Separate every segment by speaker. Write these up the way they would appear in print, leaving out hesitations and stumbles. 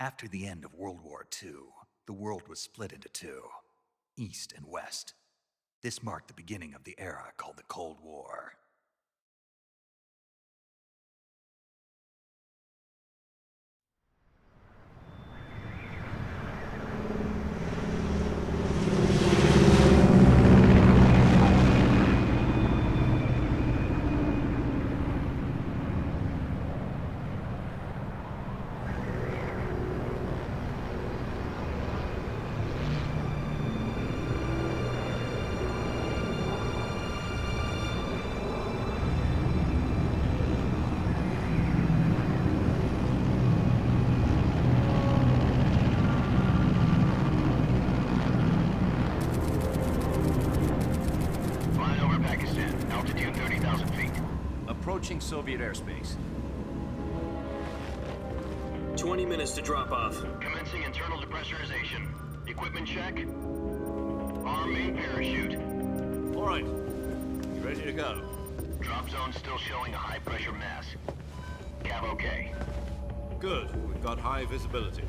Speaker 1: After the end of World War II, the world was split into two, East and West. This marked the beginning of the era called the Cold War.
Speaker 2: Approaching Soviet airspace.
Speaker 3: 20 minutes to drop off.
Speaker 4: Commencing internal depressurization. Equipment check. Arm main parachute.
Speaker 2: All right. You ready to go?
Speaker 4: Drop zone still showing a high pressure mass. Cav okay.
Speaker 2: Good. We've got high visibility.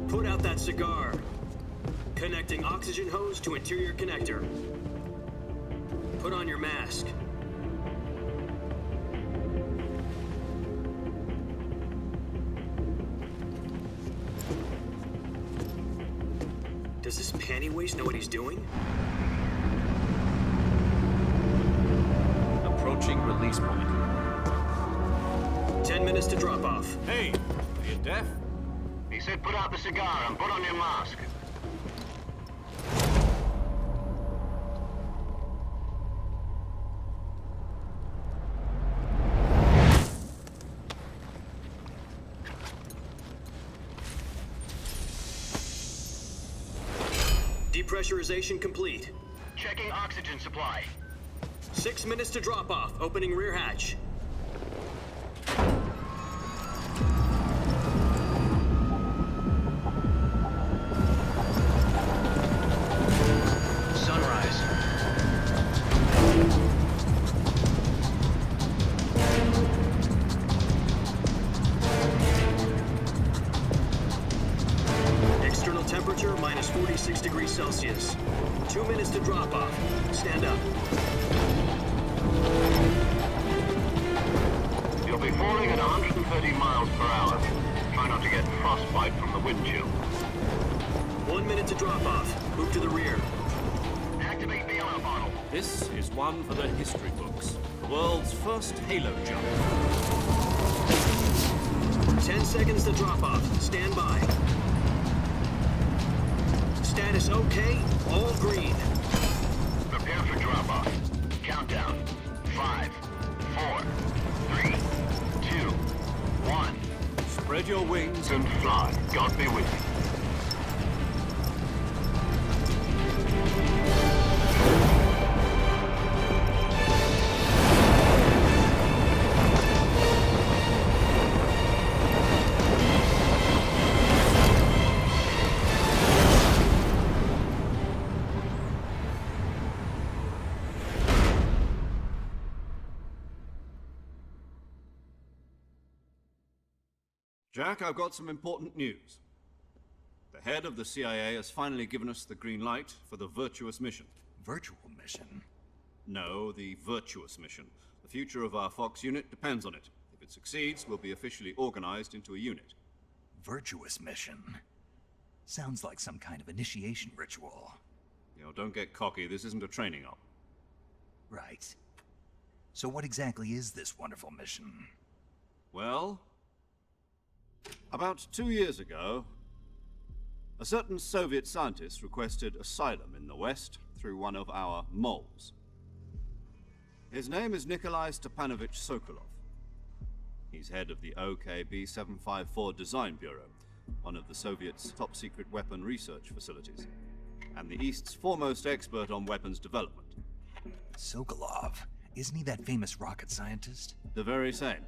Speaker 3: Put out that cigar. Connecting oxygen hose to interior connector. Put on your mask. Does this panty waste know what he's doing?
Speaker 2: Approaching release point.
Speaker 3: 10 minutes to drop off.
Speaker 2: Hey, are you deaf?
Speaker 4: He said put out the cigar and put on your mask.
Speaker 3: Depressurization complete.
Speaker 4: Checking oxygen supply.
Speaker 3: 6 minutes to drop off. Opening rear hatch.
Speaker 4: Sunrise.
Speaker 3: External temperature minus 46 degrees Celsius. 2 minutes to drop off. Stand up.
Speaker 4: You'll be falling at 130 miles per hour. Try not to get frostbite from the wind chill.
Speaker 3: 1 minute to drop off. Move to the rear.
Speaker 4: Activate the alarm bottle.
Speaker 2: This is one for the history books. The world's first halo jump.
Speaker 3: 10 seconds to drop off. Stand by. Status okay. All green.
Speaker 4: Prepare for drop-off. Countdown. 5, 4, 3, 2, 1.
Speaker 2: Spread your wings
Speaker 4: And fly. God be with you.
Speaker 2: Jack, I've got some important news. The head of the CIA has finally given us the green light for the virtuous mission.
Speaker 1: Virtual mission?
Speaker 2: No, the virtuous mission. The future of our Fox unit depends on it. If it succeeds, we'll be officially organized into a unit.
Speaker 1: Virtuous mission? Sounds like some kind of initiation ritual.
Speaker 2: You know, don't get cocky. This isn't a training op.
Speaker 1: Right. So what exactly is this wonderful mission?
Speaker 2: Well, about 2 years ago, a certain Soviet scientist requested asylum in the West through one of our moles. His name is Nikolai Stepanovich Sokolov. He's head of the OKB 754 Design Bureau, one of the Soviets' top-secret weapon research facilities, and the East's foremost expert on weapons development.
Speaker 1: Sokolov? Isn't he that famous rocket scientist?
Speaker 2: The very same.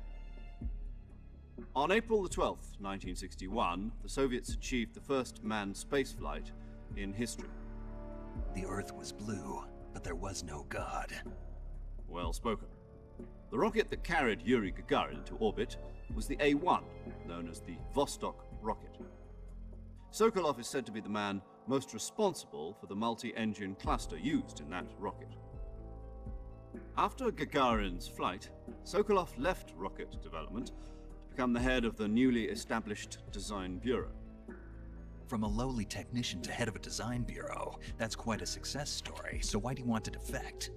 Speaker 2: On April the 12th, 1961, the Soviets achieved the first manned spaceflight in history.
Speaker 1: The Earth was blue, but there was no God.
Speaker 2: Well spoken. The rocket that carried Yuri Gagarin to orbit was the A-1, known as the Vostok rocket. Sokolov is said to be the man most responsible for the multi-engine cluster used in that rocket. After Gagarin's flight, Sokolov left rocket development to become the head of the newly established Design Bureau.
Speaker 1: From a lowly technician to head of a design bureau, that's quite a success story, so why do you want to defect?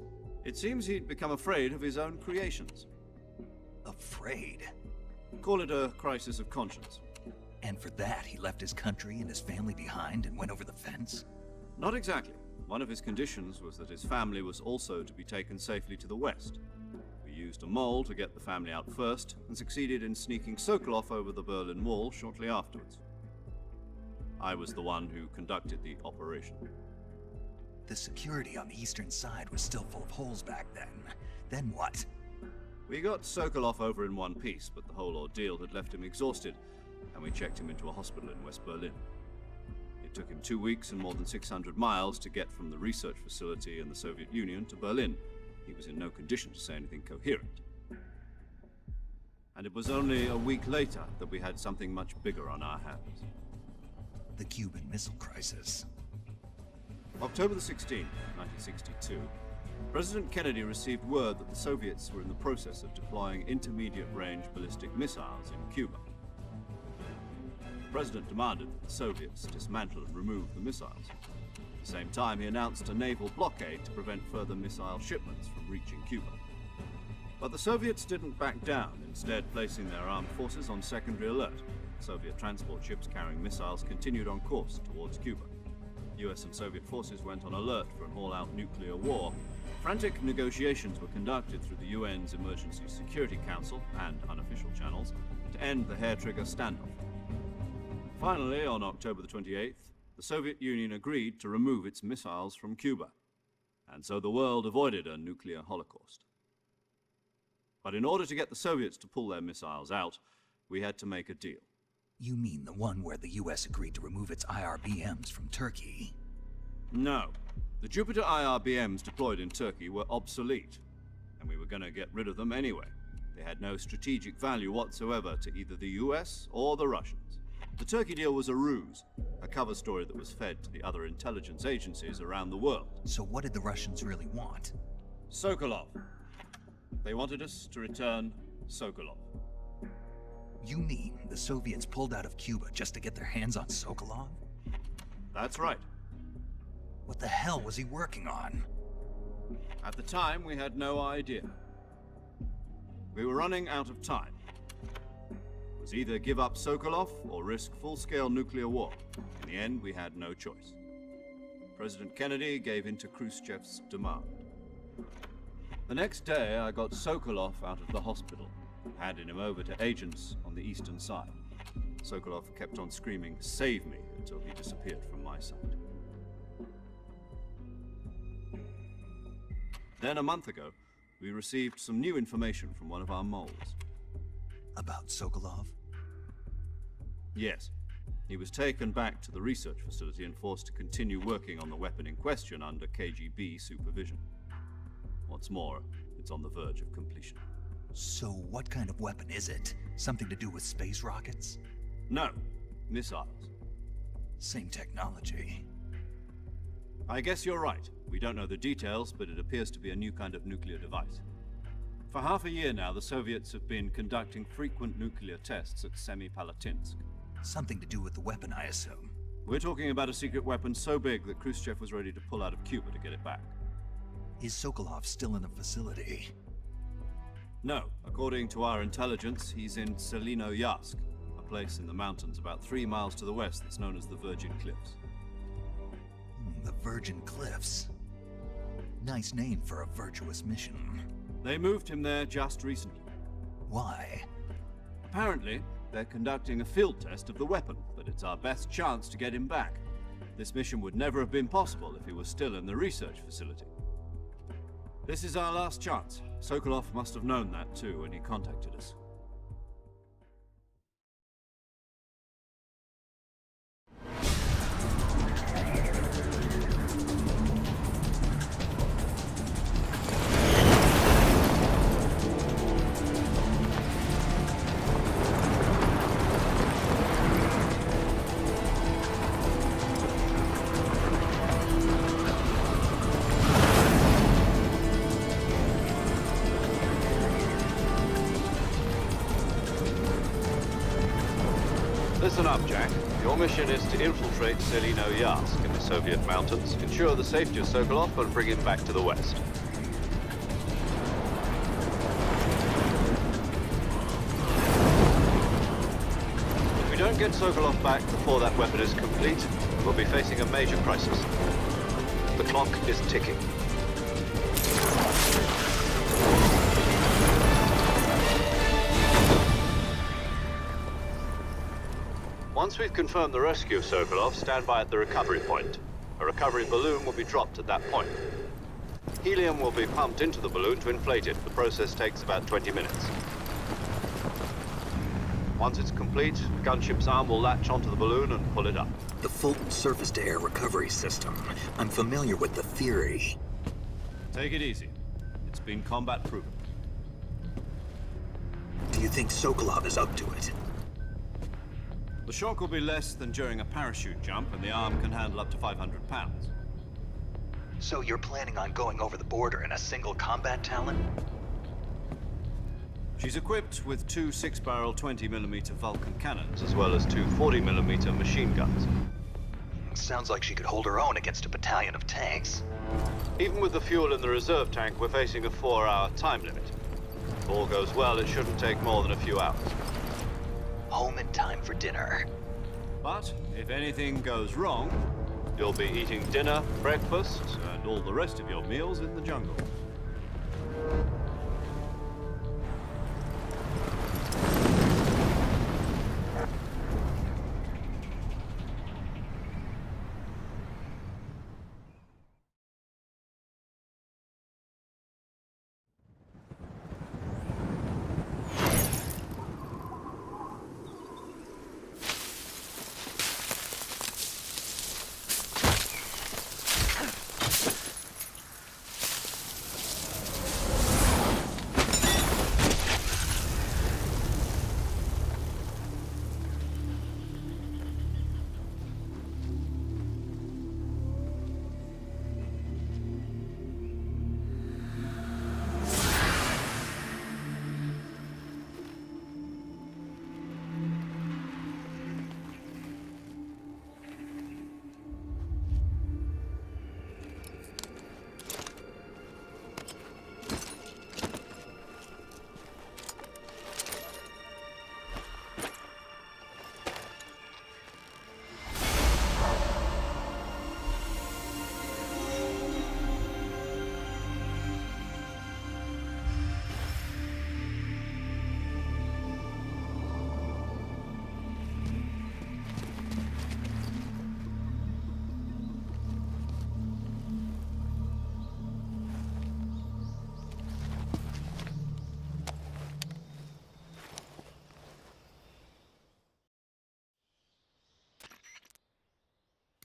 Speaker 2: It seems he'd become afraid of his own creations.
Speaker 1: Afraid?
Speaker 2: Call it a crisis of conscience.
Speaker 1: And for that, he left his country and his family behind and went over the fence?
Speaker 2: Not exactly. One of his conditions was that his family was also to be taken safely to the west. We used a mole to get the family out first, and succeeded in sneaking Sokolov over the Berlin Wall shortly afterwards. I was the one who conducted the operation.
Speaker 1: The security on the eastern side was still full of holes back then. Then what?
Speaker 2: We got Sokolov over in one piece, but the whole ordeal had left him exhausted, and we checked him into a hospital in West Berlin. It took him 2 weeks and more than 600 miles to get from the research facility in the Soviet Union to Berlin. He was in no condition to say anything coherent. And it was only a week later that we had something much bigger on our hands.
Speaker 1: The Cuban Missile Crisis.
Speaker 2: October the 16th, 1962, President Kennedy received word that the Soviets were in the process of deploying intermediate-range ballistic missiles in Cuba. The President demanded that the Soviets dismantle and remove the missiles. At the same time, he announced a naval blockade to prevent further missile shipments from reaching Cuba. But the Soviets didn't back down, instead placing their armed forces on secondary alert. Soviet transport ships carrying missiles continued on course towards Cuba. US and Soviet forces went on alert for an all-out nuclear war. Frantic negotiations were conducted through the UN's Emergency Security Council and unofficial channels to end the hair-trigger standoff. Finally, on October the 28th, the Soviet Union agreed to remove its missiles from Cuba, and so the world avoided a nuclear holocaust. But in order to get the Soviets to pull their missiles out, we had to make a deal.
Speaker 1: You mean the one where the US agreed to remove its IRBMs from Turkey?
Speaker 2: No. The Jupiter IRBMs deployed in Turkey were obsolete, and we were going to get rid of them anyway. They had no strategic value whatsoever to either the US or the Russians. The Turkey deal was a ruse, a cover story that was fed to the other intelligence agencies around the world.
Speaker 1: So what did the Russians really want?
Speaker 2: Sokolov. They wanted us to return Sokolov.
Speaker 1: You mean the Soviets pulled out of Cuba just to get their hands on Sokolov?
Speaker 2: That's right.
Speaker 1: What the hell was he working on?
Speaker 2: At the time, we had no idea. We were running out of time. It was either give up Sokolov or risk full-scale nuclear war. In the end, we had no choice. President Kennedy gave in to Khrushchev's demand. The next day, I got Sokolov out of the hospital, handing him over to agents on the eastern side. Sokolov kept on screaming, "Save me," until he disappeared from my sight. Then, a month ago, we received some new information from one of our moles.
Speaker 1: About Sokolov?
Speaker 2: Yes. He was taken back to the research facility and forced to continue working on the weapon in question under KGB supervision. What's more, it's on the verge of completion.
Speaker 1: So what kind of weapon is it? Something to do with space rockets?
Speaker 2: No, missiles.
Speaker 1: Same technology.
Speaker 2: I guess you're right. We don't know the details, but it appears to be a new kind of nuclear device. For half a year now, the Soviets have been conducting frequent nuclear tests at Semipalatinsk.
Speaker 1: Something to do with the weapon, I assume.
Speaker 2: We're talking about a secret weapon so big that Khrushchev was ready to pull out of Cuba to get it back.
Speaker 1: Is Sokolov still in the facility?
Speaker 2: No. According to our intelligence, he's in Selino-Yarsk, a place in the mountains about 3 miles to the west that's known as the Virgin Cliffs.
Speaker 1: The Virgin Cliffs. Nice name for a virtuous mission.
Speaker 2: They moved him there just recently.
Speaker 1: Why?
Speaker 2: Apparently, they're conducting a field test of the weapon, but it's our best chance to get him back. This mission would never have been possible if he was still in the research facility. This is our last chance. Sokolov must have known that too when he contacted us. Listen up, Jack. Your mission is to infiltrate Selino-Yarsk in the Soviet mountains, ensure the safety of Sokolov, and bring him back to the west. If we don't get Sokolov back before that weapon is complete, we'll be facing a major crisis. The clock is ticking. Once we've confirmed the rescue of Sokolov, stand by at the recovery point. A recovery balloon will be dropped at that point. Helium will be pumped into the balloon to inflate it. The process takes about 20 minutes. Once it's complete, the gunship's arm will latch onto the balloon and pull it up.
Speaker 3: The Fulton surface-to-air recovery system. I'm familiar with the theory.
Speaker 2: Take it easy. It's been combat-proven.
Speaker 3: Do you think Sokolov is up to it?
Speaker 2: The shock will be less than during a parachute jump, and the arm can handle up to 500 pounds.
Speaker 1: So you're planning on going over the border in a single combat Talon?
Speaker 2: She's equipped with two 6-barrel 20mm Vulcan cannons, as well as two 40mm machine guns.
Speaker 1: Sounds like she could hold her own against a battalion of tanks.
Speaker 2: Even with the fuel in the reserve tank, we're facing a 4-hour time limit. If all goes well, it shouldn't take more than a few hours.
Speaker 1: Home in time for dinner.
Speaker 2: But if anything goes wrong, you'll be eating dinner, breakfast, and all the rest of your meals in the jungle.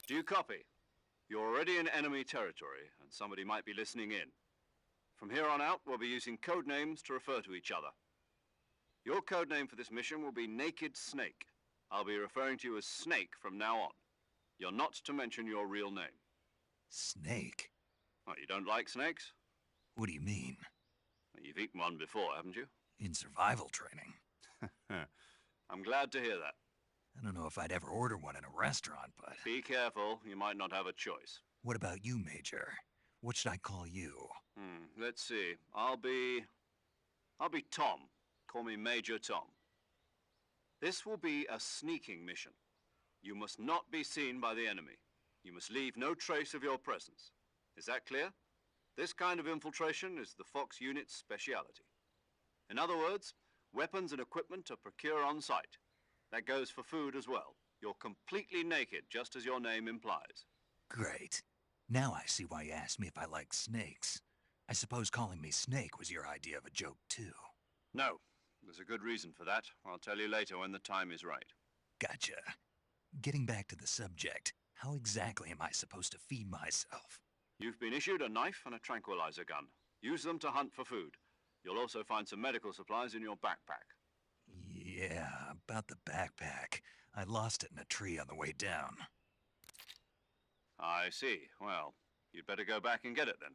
Speaker 2: Do you copy? You're already in enemy territory, and somebody might be listening in. From here on out, we'll be using code names to refer to each other. Your code name for this mission will be Naked Snake. I'll be referring to you as Snake from now on. You're not to mention your real name.
Speaker 1: Snake?
Speaker 2: What, you don't like snakes?
Speaker 1: What do you mean?
Speaker 2: You've eaten one before, haven't you?
Speaker 1: In survival training.
Speaker 2: I'm glad to hear that.
Speaker 1: I don't know if I'd ever order one in a restaurant, but...
Speaker 2: Be careful, you might not have a choice.
Speaker 1: What about you, Major? What should I call you?
Speaker 2: Let's see. I'll be Tom. Call me Major Tom. This will be a sneaking mission. You must not be seen by the enemy. You must leave no trace of your presence. Is that clear? This kind of infiltration is the Fox unit's speciality. In other words, weapons and equipment are procured on site. That goes for food as well. You're completely naked, just as your name implies.
Speaker 1: Great. Now I see why you asked me if I like snakes. I suppose calling me Snake was your idea of a joke, too.
Speaker 2: No. There's a good reason for that. I'll tell you later when the time is right.
Speaker 1: Gotcha. Getting back to the subject, how exactly am I supposed to feed myself?
Speaker 2: You've been issued a knife and a tranquilizer gun. Use them to hunt for food. You'll also find some medical supplies in your backpack.
Speaker 1: Yeah, about the backpack. I lost it in a tree on the way down.
Speaker 2: I see. Well, you'd better go back and get it then.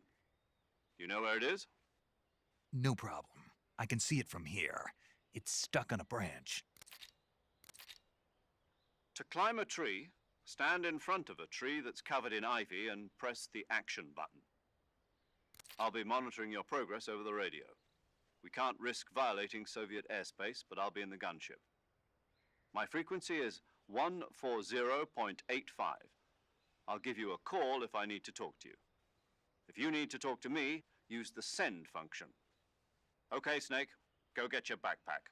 Speaker 2: You know where it is?
Speaker 1: No problem. I can see it from here. It's stuck on a branch.
Speaker 2: To climb a tree, stand in front of a tree that's covered in ivy and press the action button. I'll be monitoring your progress over the radio. We can't risk violating Soviet airspace, but I'll be in the gunship. My frequency is 140.85. I'll give you a call if I need to talk to you. If you need to talk to me, use the send function. Okay, Snake, go get your backpack.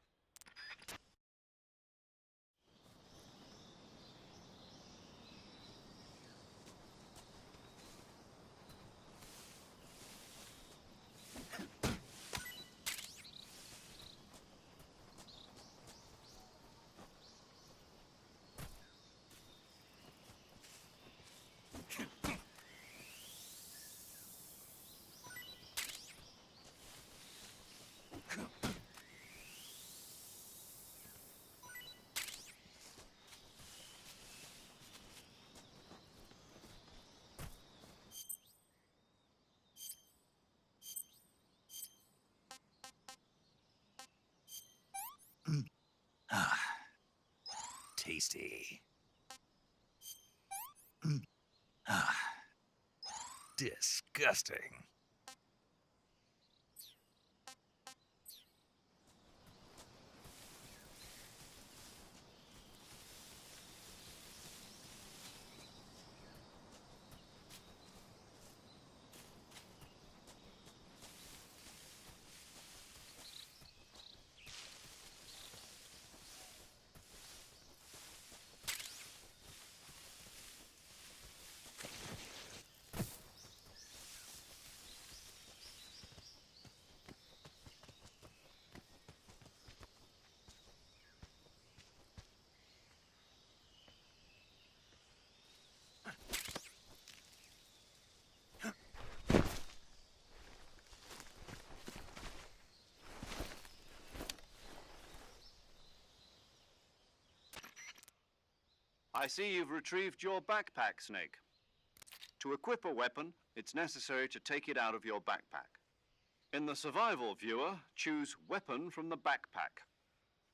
Speaker 1: Tasty. Disgusting.
Speaker 2: I see you've retrieved your backpack, Snake. To equip a weapon, it's necessary to take it out of your backpack. In the survival viewer, choose Weapon from the backpack.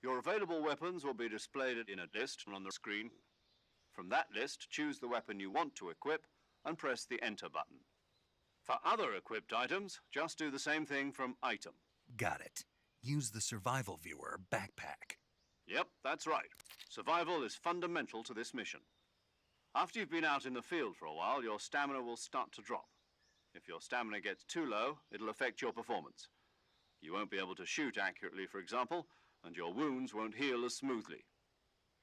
Speaker 2: Your available weapons will be displayed in a list on the screen. From that list, choose the weapon you want to equip and press the Enter button. For other equipped items, just do the same thing from Item.
Speaker 1: Got it. Use the survival viewer backpack.
Speaker 2: Yep, that's right. Survival is fundamental to this mission. After you've been out in the field for a while, your stamina will start to drop. If your stamina gets too low, it'll affect your performance. You won't be able to shoot accurately, for example, and your wounds won't heal as smoothly.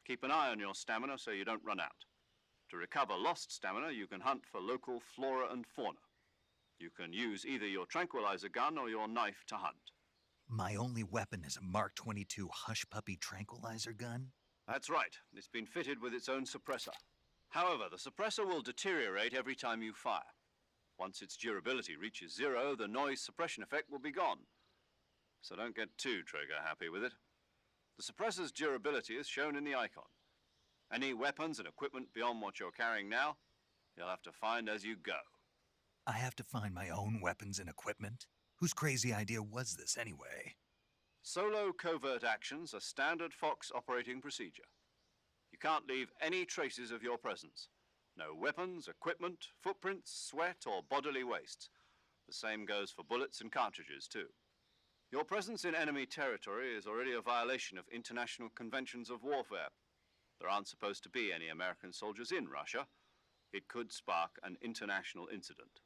Speaker 2: Keep an eye on your stamina so you don't run out. To recover lost stamina, you can hunt for local flora and fauna. You can use either your tranquilizer gun or your knife to hunt.
Speaker 1: My only weapon is a Mark 22 Hush Puppy tranquilizer gun?
Speaker 2: That's right. It's been fitted with its own suppressor. However, the suppressor will deteriorate every time you fire. Once its durability reaches 0, the noise suppression effect will be gone. So don't get too trigger happy with it. The suppressor's durability is shown in the icon. Any weapons and equipment beyond what you're carrying now, you'll have to find as you go.
Speaker 1: I have to find my own weapons and equipment? Whose crazy idea was this anyway?
Speaker 2: Solo covert actions are standard Fox operating procedure. You can't leave any traces of your presence. No weapons, equipment, footprints, sweat, or bodily wastes. The same goes for bullets and cartridges, too. Your presence in enemy territory is already a violation of international conventions of warfare. There aren't supposed to be any American soldiers in Russia. It could spark an international incident.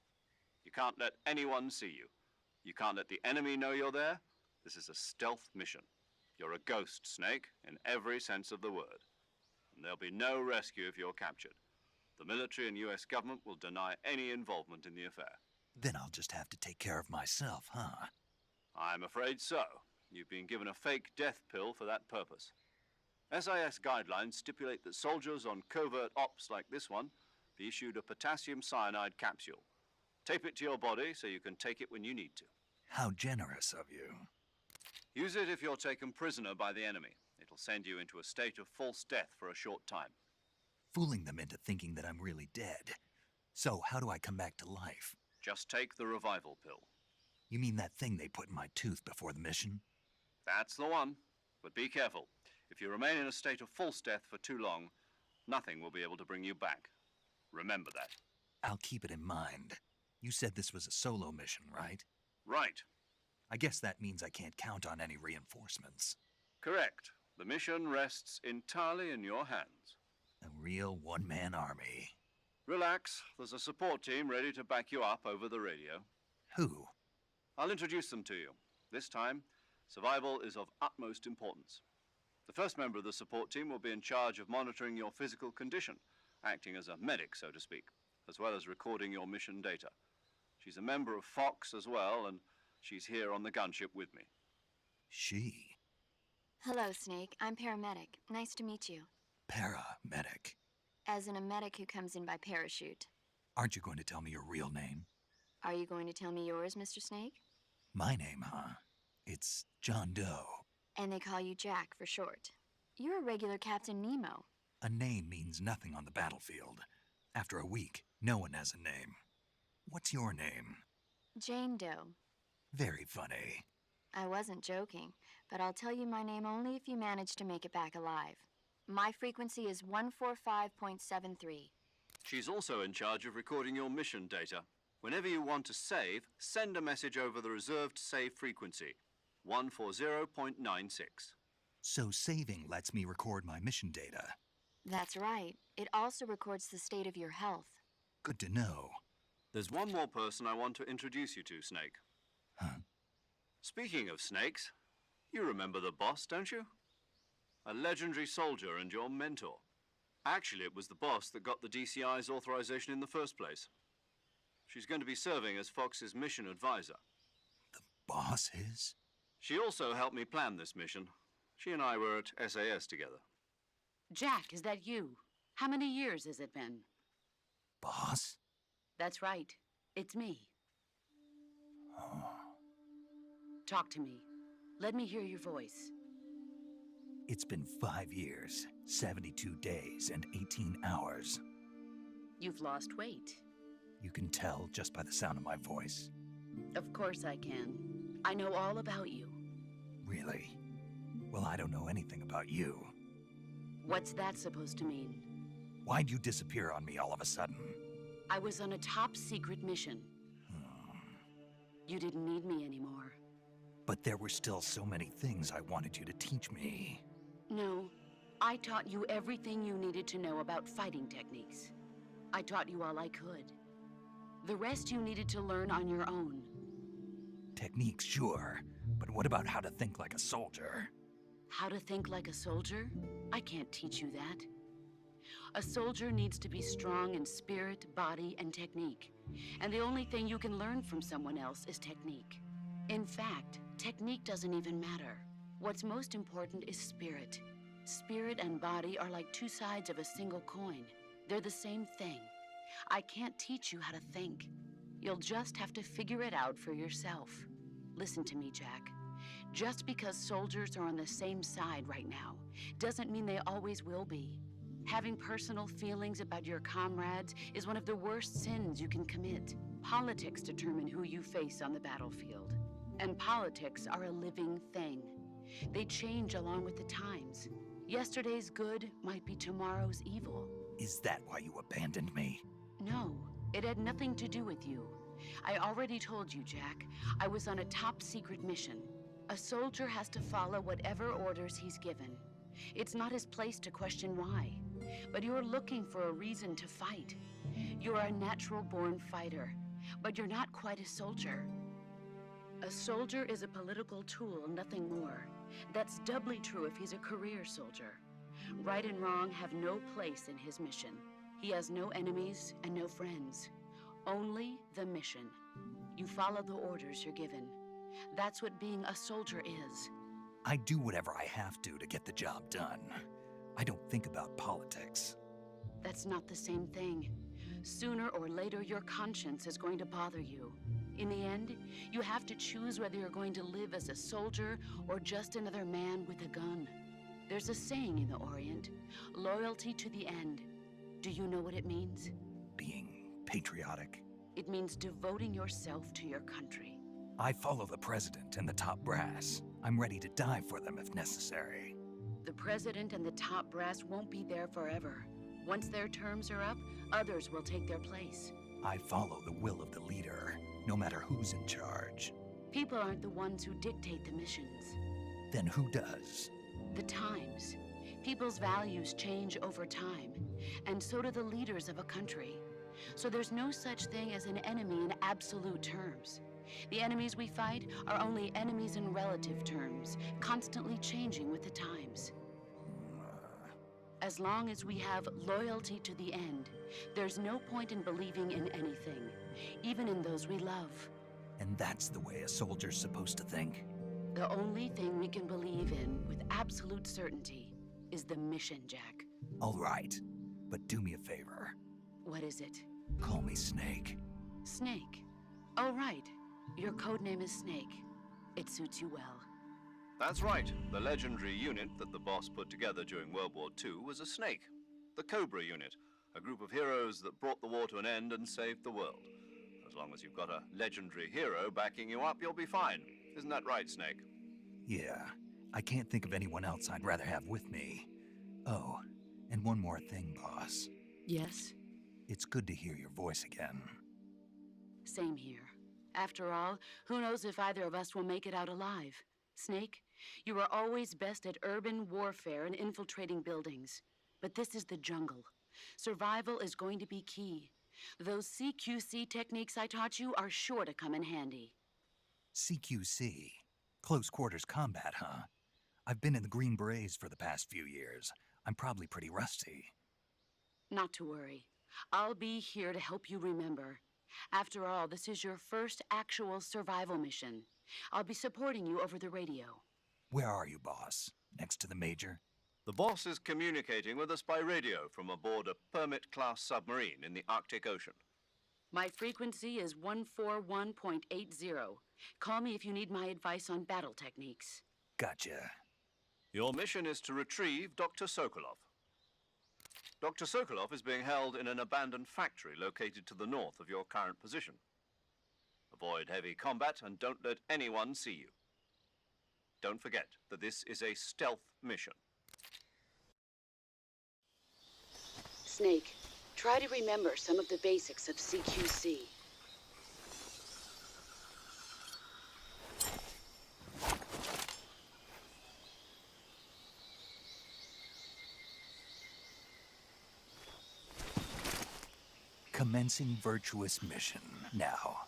Speaker 2: You can't let anyone see you. You can't let the enemy know you're there. This is a stealth mission. You're a ghost, Snake, in every sense of the word. And there'll be no rescue if you're captured. The military and US government will deny any involvement in the affair.
Speaker 1: Then I'll just have to take care of myself, huh?
Speaker 2: I'm afraid so. You've been given a fake death pill for that purpose. SIS guidelines stipulate that soldiers on covert ops like this one be issued a potassium cyanide capsule. Tape it to your body so you can take it when you need to.
Speaker 1: How generous of you.
Speaker 2: Use it if you're taken prisoner by the enemy. It'll send you into a state of false death for a short time.
Speaker 1: Fooling them into thinking that I'm really dead. So how do I come back to life?
Speaker 2: Just take the revival pill.
Speaker 1: You mean that thing they put in my tooth before the mission?
Speaker 2: That's the one. But be careful. If you remain in a state of false death for too long, Nothing will be able to bring you back. Remember that.
Speaker 1: I'll keep it in mind. You said this was a solo mission, right?
Speaker 2: Right.
Speaker 1: I guess that means I can't count on any reinforcements.
Speaker 2: Correct. The mission rests entirely in your hands.
Speaker 1: A real one-man army.
Speaker 2: Relax. There's a support team ready to back you up over the radio.
Speaker 1: Who?
Speaker 2: I'll introduce them to you. This time, survival is of utmost importance. The first member of the support team will be in charge of monitoring your physical condition, acting as a medic, so to speak, as well as recording your mission data. She's a member of Fox as well, and she's here on the gunship with me.
Speaker 1: She?
Speaker 5: Hello, Snake. I'm paramedic. Nice to meet you.
Speaker 1: Paramedic.
Speaker 5: As in a medic who comes in by parachute.
Speaker 1: Aren't you going to tell me your real name?
Speaker 5: Are you going to tell me yours, Mr. Snake?
Speaker 1: My name, huh? It's John Doe.
Speaker 5: And they call you Jack for short. You're a regular Captain Nemo.
Speaker 1: A name means nothing on the battlefield. After a week, no one has a name. What's your name?
Speaker 5: Jane Doe.
Speaker 1: Very funny.
Speaker 5: I wasn't joking, but I'll tell you my name only if you manage to make it back alive. My frequency is 145.73.
Speaker 2: She's also in charge of recording your mission data. Whenever you want to save, send a message over the reserved save frequency, 140.96.
Speaker 1: So saving lets me record my mission data.
Speaker 5: That's right. It also records the state of your health.
Speaker 1: Good to know.
Speaker 2: There's one more person I want to introduce you to, Snake.
Speaker 1: Huh?
Speaker 2: Speaking of snakes, you remember the boss, don't you? A legendary soldier and your mentor. Actually, it was the boss that got the DCI's authorization in the first place. She's going to be serving as Fox's mission advisor.
Speaker 1: The boss is?
Speaker 2: She also helped me plan this mission. She and I were at SAS together.
Speaker 6: Jack, is that you? How many years has it been?
Speaker 1: Boss?
Speaker 6: That's right. It's me.
Speaker 1: Oh.
Speaker 6: Talk to me. Let me hear your voice.
Speaker 1: It's been 5 years, 72 days, and 18 hours.
Speaker 6: You've lost weight.
Speaker 1: You can tell just by the sound of my voice.
Speaker 6: Of course I can. I know all about you.
Speaker 1: Really? Well, I don't know anything about you.
Speaker 6: What's that supposed to mean?
Speaker 1: Why'd you disappear on me all of a sudden?
Speaker 6: I was on a top-secret mission. You didn't need me anymore.
Speaker 1: But there were still so many things I wanted you to teach me.
Speaker 6: No, I taught you everything you needed to know about fighting techniques. I taught you all I could. The rest you needed to learn on your own.
Speaker 1: Techniques, sure. But what about how to think like a soldier?
Speaker 6: How to think like a soldier? I can't teach you that. A soldier needs to be strong in spirit, body, and technique. And the only thing you can learn from someone else is technique. In fact, technique doesn't even matter. What's most important is spirit. Spirit and body are like two sides of a single coin. They're the same thing. I can't teach you how to think. You'll just have to figure it out for yourself. Listen to me, Jack. Just because soldiers are on the same side right now doesn't mean they always will be. Having personal feelings about your comrades is one of the worst sins you can commit. Politics determine who you face on the battlefield. And politics are a living thing. They change along with the times. Yesterday's good might be tomorrow's evil.
Speaker 1: Is that why you abandoned me?
Speaker 6: No, it had nothing to do with you. I already told you, Jack. I was on a top-secret mission. A soldier has to follow whatever orders he's given. It's not his place to question why. But you're looking for a reason to fight. You're a natural-born fighter, but you're not quite a soldier. A soldier is a political tool, nothing more. That's doubly true if he's a career soldier. Right and wrong have no place in his mission. He has no enemies and no friends. Only the mission. You follow the orders you're given. That's what being a soldier is.
Speaker 1: I do whatever I have to get the job done. I don't think about politics.
Speaker 6: That's not the same thing. Sooner or later, your conscience is going to bother you. In the end, you have to choose whether you're going to live as a soldier or just another man with a gun. There's a saying in the Orient, loyalty to the end. Do you know what it means?
Speaker 1: Being patriotic.
Speaker 6: It means devoting yourself to your country.
Speaker 1: I follow the president and the top brass. I'm ready to die for them if necessary.
Speaker 6: The president and the top brass won't be there forever. Once their terms are up, others will take their place.
Speaker 1: I follow the will of the leader, no matter who's in charge.
Speaker 6: People aren't the ones who dictate the missions.
Speaker 1: Then who does?
Speaker 6: The times. People's values change over time, and so do the leaders of a country. So there's no such thing as an enemy in absolute terms. The enemies we fight are only enemies in relative terms, constantly changing with the times. As long as we have loyalty to the end, there's no point in believing in anything, even in those we love.
Speaker 1: And that's the way a soldier's supposed to think?
Speaker 6: The only thing we can believe in with absolute certainty is the mission, Jack.
Speaker 1: All right, but do me a favor.
Speaker 6: What is it?
Speaker 1: Call me Snake.
Speaker 6: Snake. Oh, right. Your codename is Snake. It suits you well.
Speaker 2: That's right. The legendary unit that the boss put together during World War II was a snake. The Cobra unit, a group of heroes that brought the war to an end and saved the world. As long as you've got a legendary hero backing you up, you'll be fine. Isn't that right, Snake?
Speaker 1: Yeah, I can't think of anyone else I'd rather have with me. Oh, and one more thing, boss.
Speaker 6: Yes?
Speaker 1: It's good to hear your voice again.
Speaker 6: Same here. After all, who knows if either of us will make it out alive? Snake, you are always best at urban warfare and infiltrating buildings. But this is the jungle. Survival is going to be key. Those CQC techniques I taught you are sure to come in handy.
Speaker 1: CQC? Close quarters combat, huh? I've been in the Green Berets for the past few years. I'm probably pretty rusty.
Speaker 6: Not to worry. I'll be here to help you remember. After all, this is your first actual survival mission. I'll be supporting you over the radio.
Speaker 1: Where are you, boss? Next to the Major?
Speaker 2: The boss is communicating with us by radio from aboard a Permit-class submarine in the Arctic Ocean.
Speaker 6: My frequency is 141.80. Call me if you need my advice on battle techniques.
Speaker 1: Gotcha.
Speaker 2: Your mission is to retrieve Dr. Sokolov. Dr. Sokolov is being held in an abandoned factory located to the north of your current position. Avoid heavy combat and don't let anyone see you. Don't forget that this is a stealth mission.
Speaker 6: Snake, try to remember some of the basics of CQC.
Speaker 1: Commencing virtuous mission now.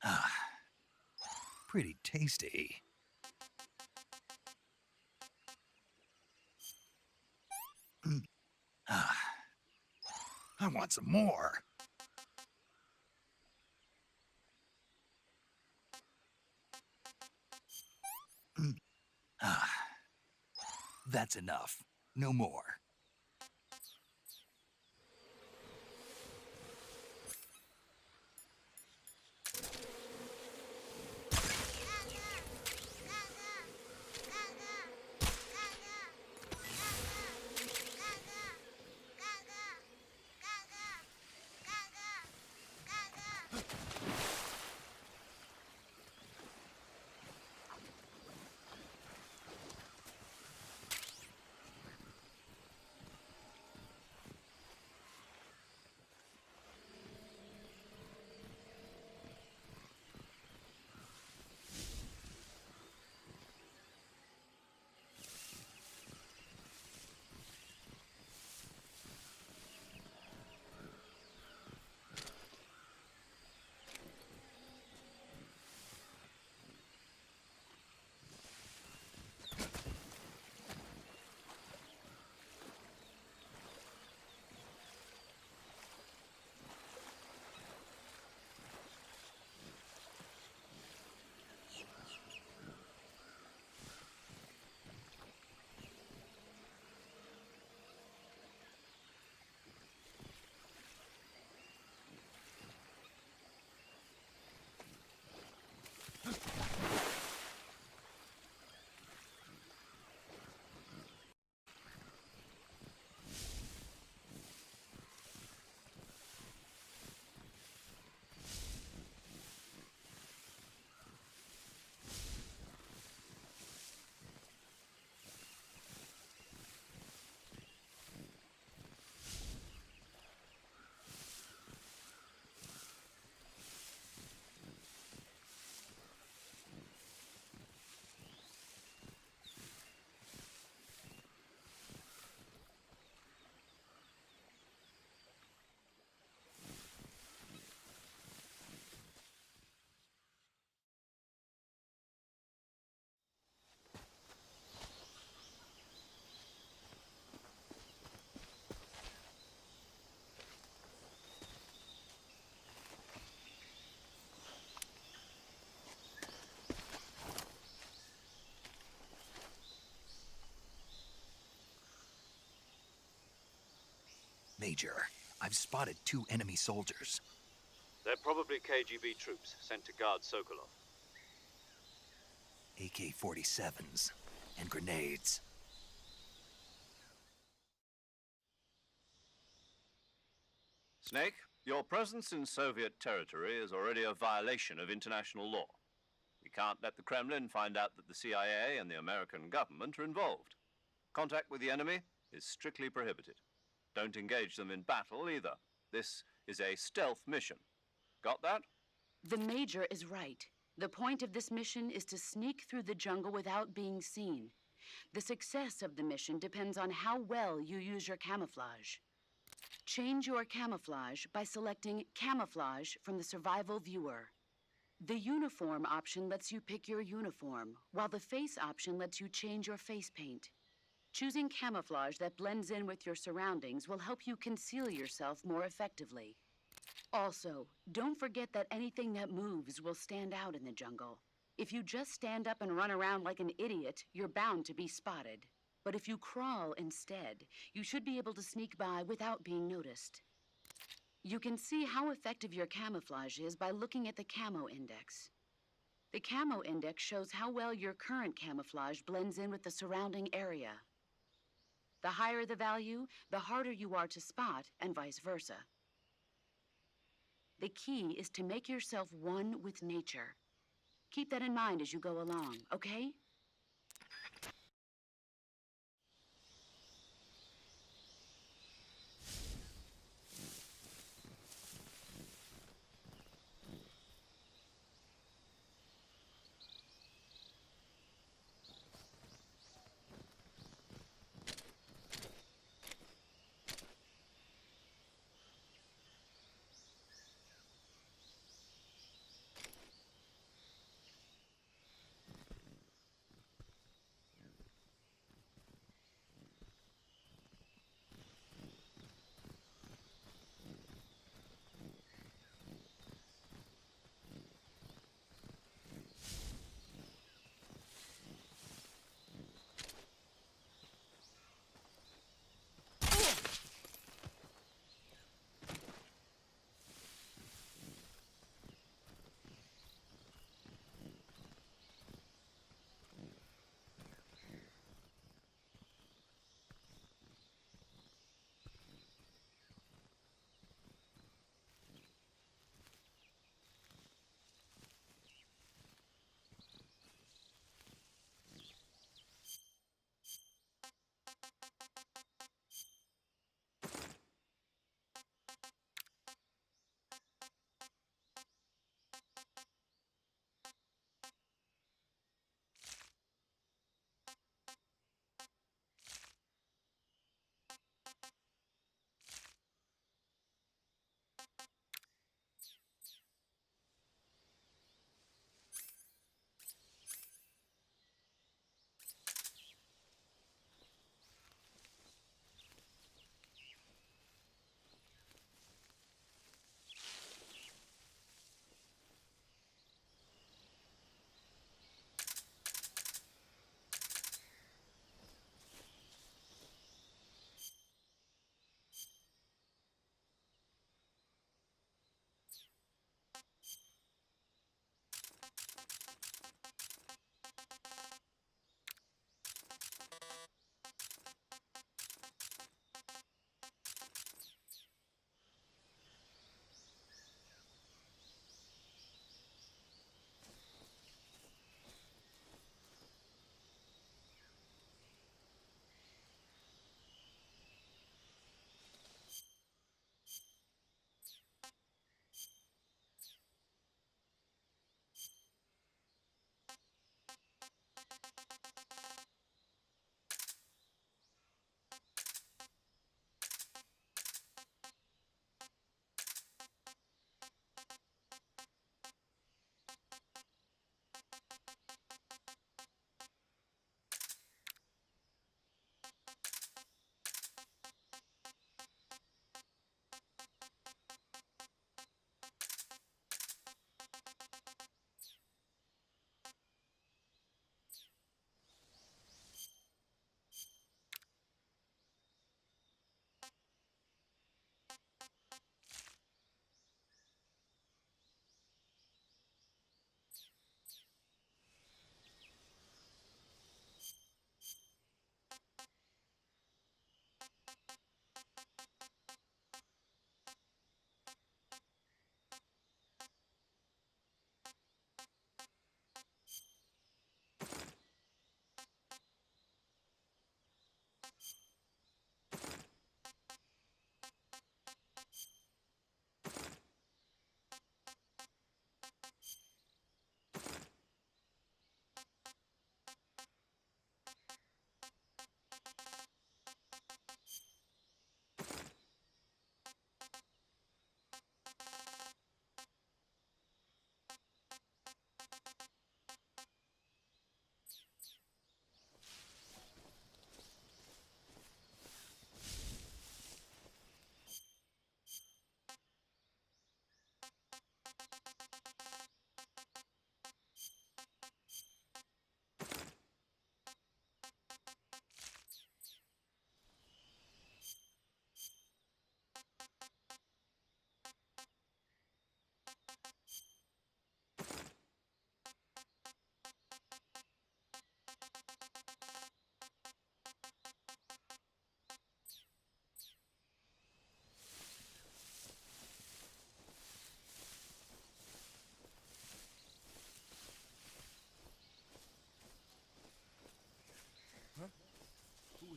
Speaker 1: Ah, pretty tasty. Ah, I want some more. Ah, that's enough. No more. Major, I've spotted 2 enemy soldiers.
Speaker 2: They're probably KGB troops sent to guard Sokolov.
Speaker 1: AK-47s and grenades.
Speaker 2: Snake, your presence in Soviet territory is already a violation of international law. We can't let the Kremlin find out that the CIA and the American government are involved. Contact with the enemy is strictly prohibited. Don't engage them in battle either. This is a stealth mission. Got that?
Speaker 6: The Major is right. The point of this mission is to sneak through the jungle without being seen. The success of the mission depends on how well you use your camouflage. Change your camouflage by selecting Camouflage from the Survival Viewer. The Uniform option lets you pick your uniform, while the Face option lets you change your face paint. Choosing camouflage that blends in with your surroundings will help you conceal yourself more effectively. Also, don't forget that anything that moves will stand out in the jungle. If you just stand up and run around like an idiot, you're bound to be spotted. But if you crawl instead, you should be able to sneak by without being noticed. You can see how effective your camouflage is by looking at the Camo Index. The Camo Index shows how well your current camouflage blends in with the surrounding area. The higher the value, the harder you are to spot, and vice versa. The key is to make yourself one with nature. Keep that in mind as you go along, okay?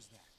Speaker 7: was that?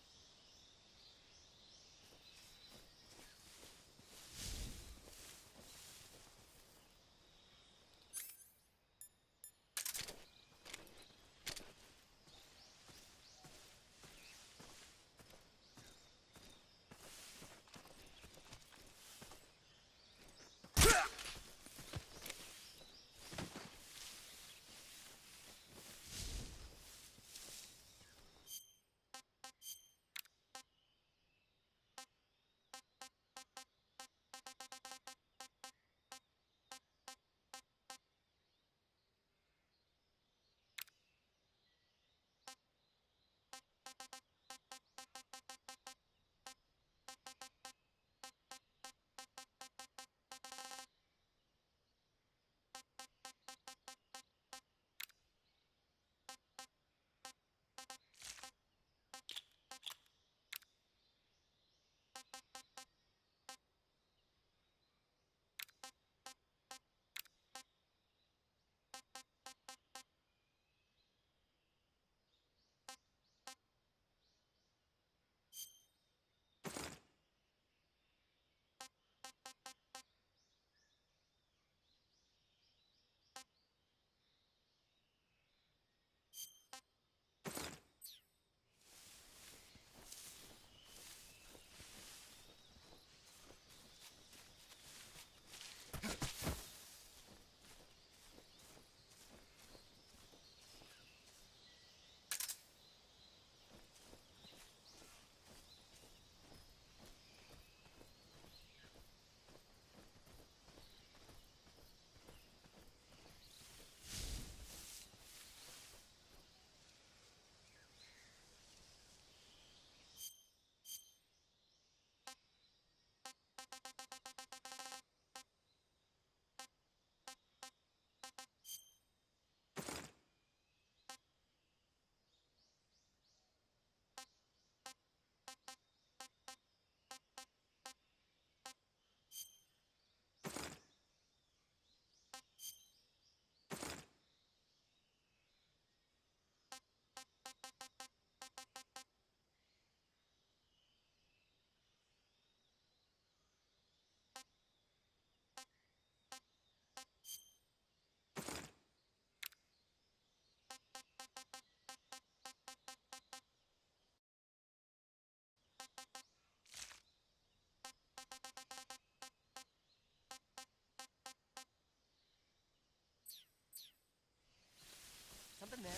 Speaker 8: Something there.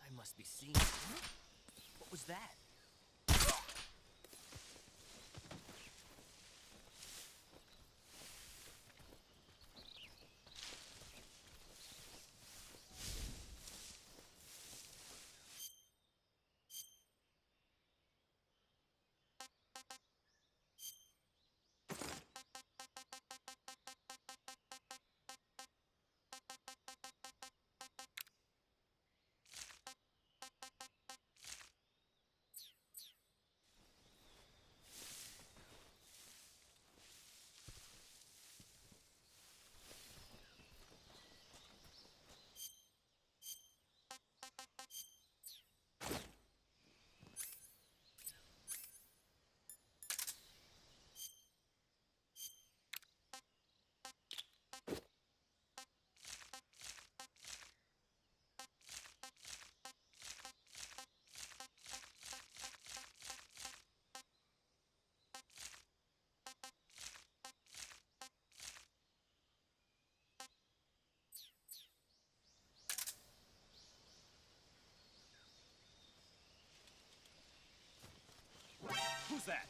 Speaker 8: I must be seeing. What was that?
Speaker 7: Who's that?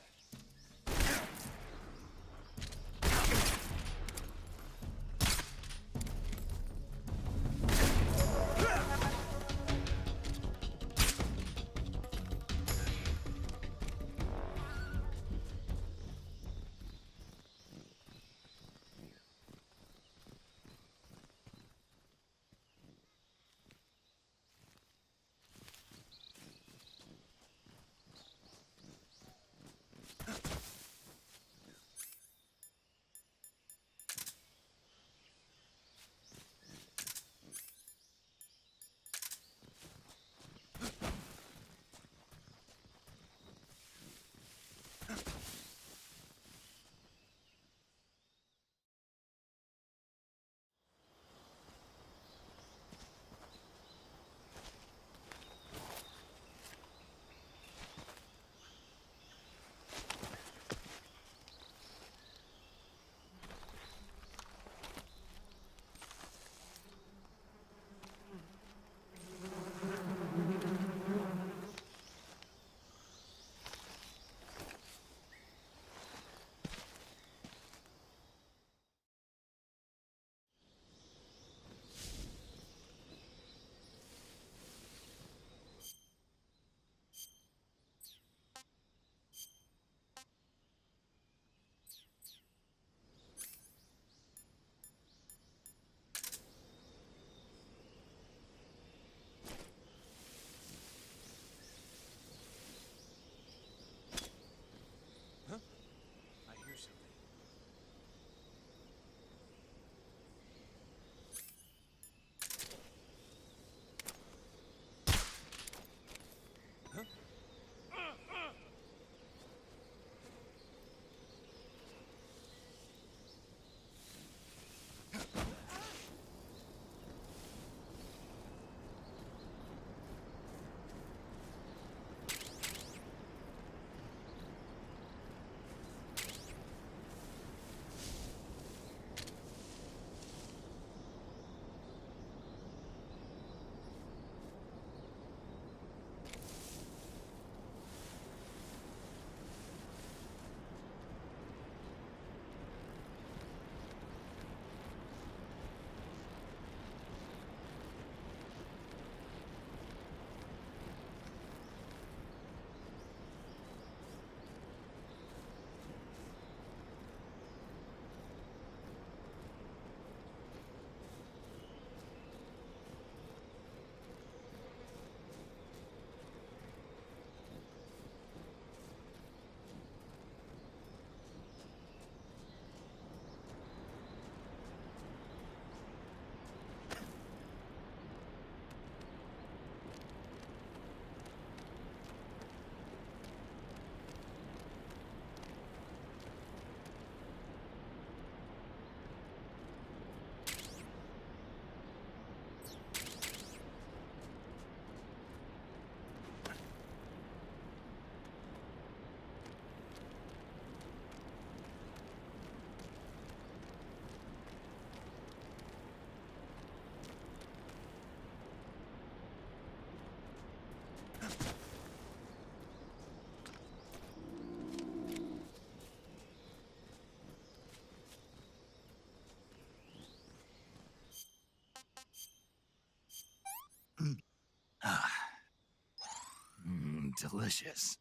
Speaker 1: Delicious.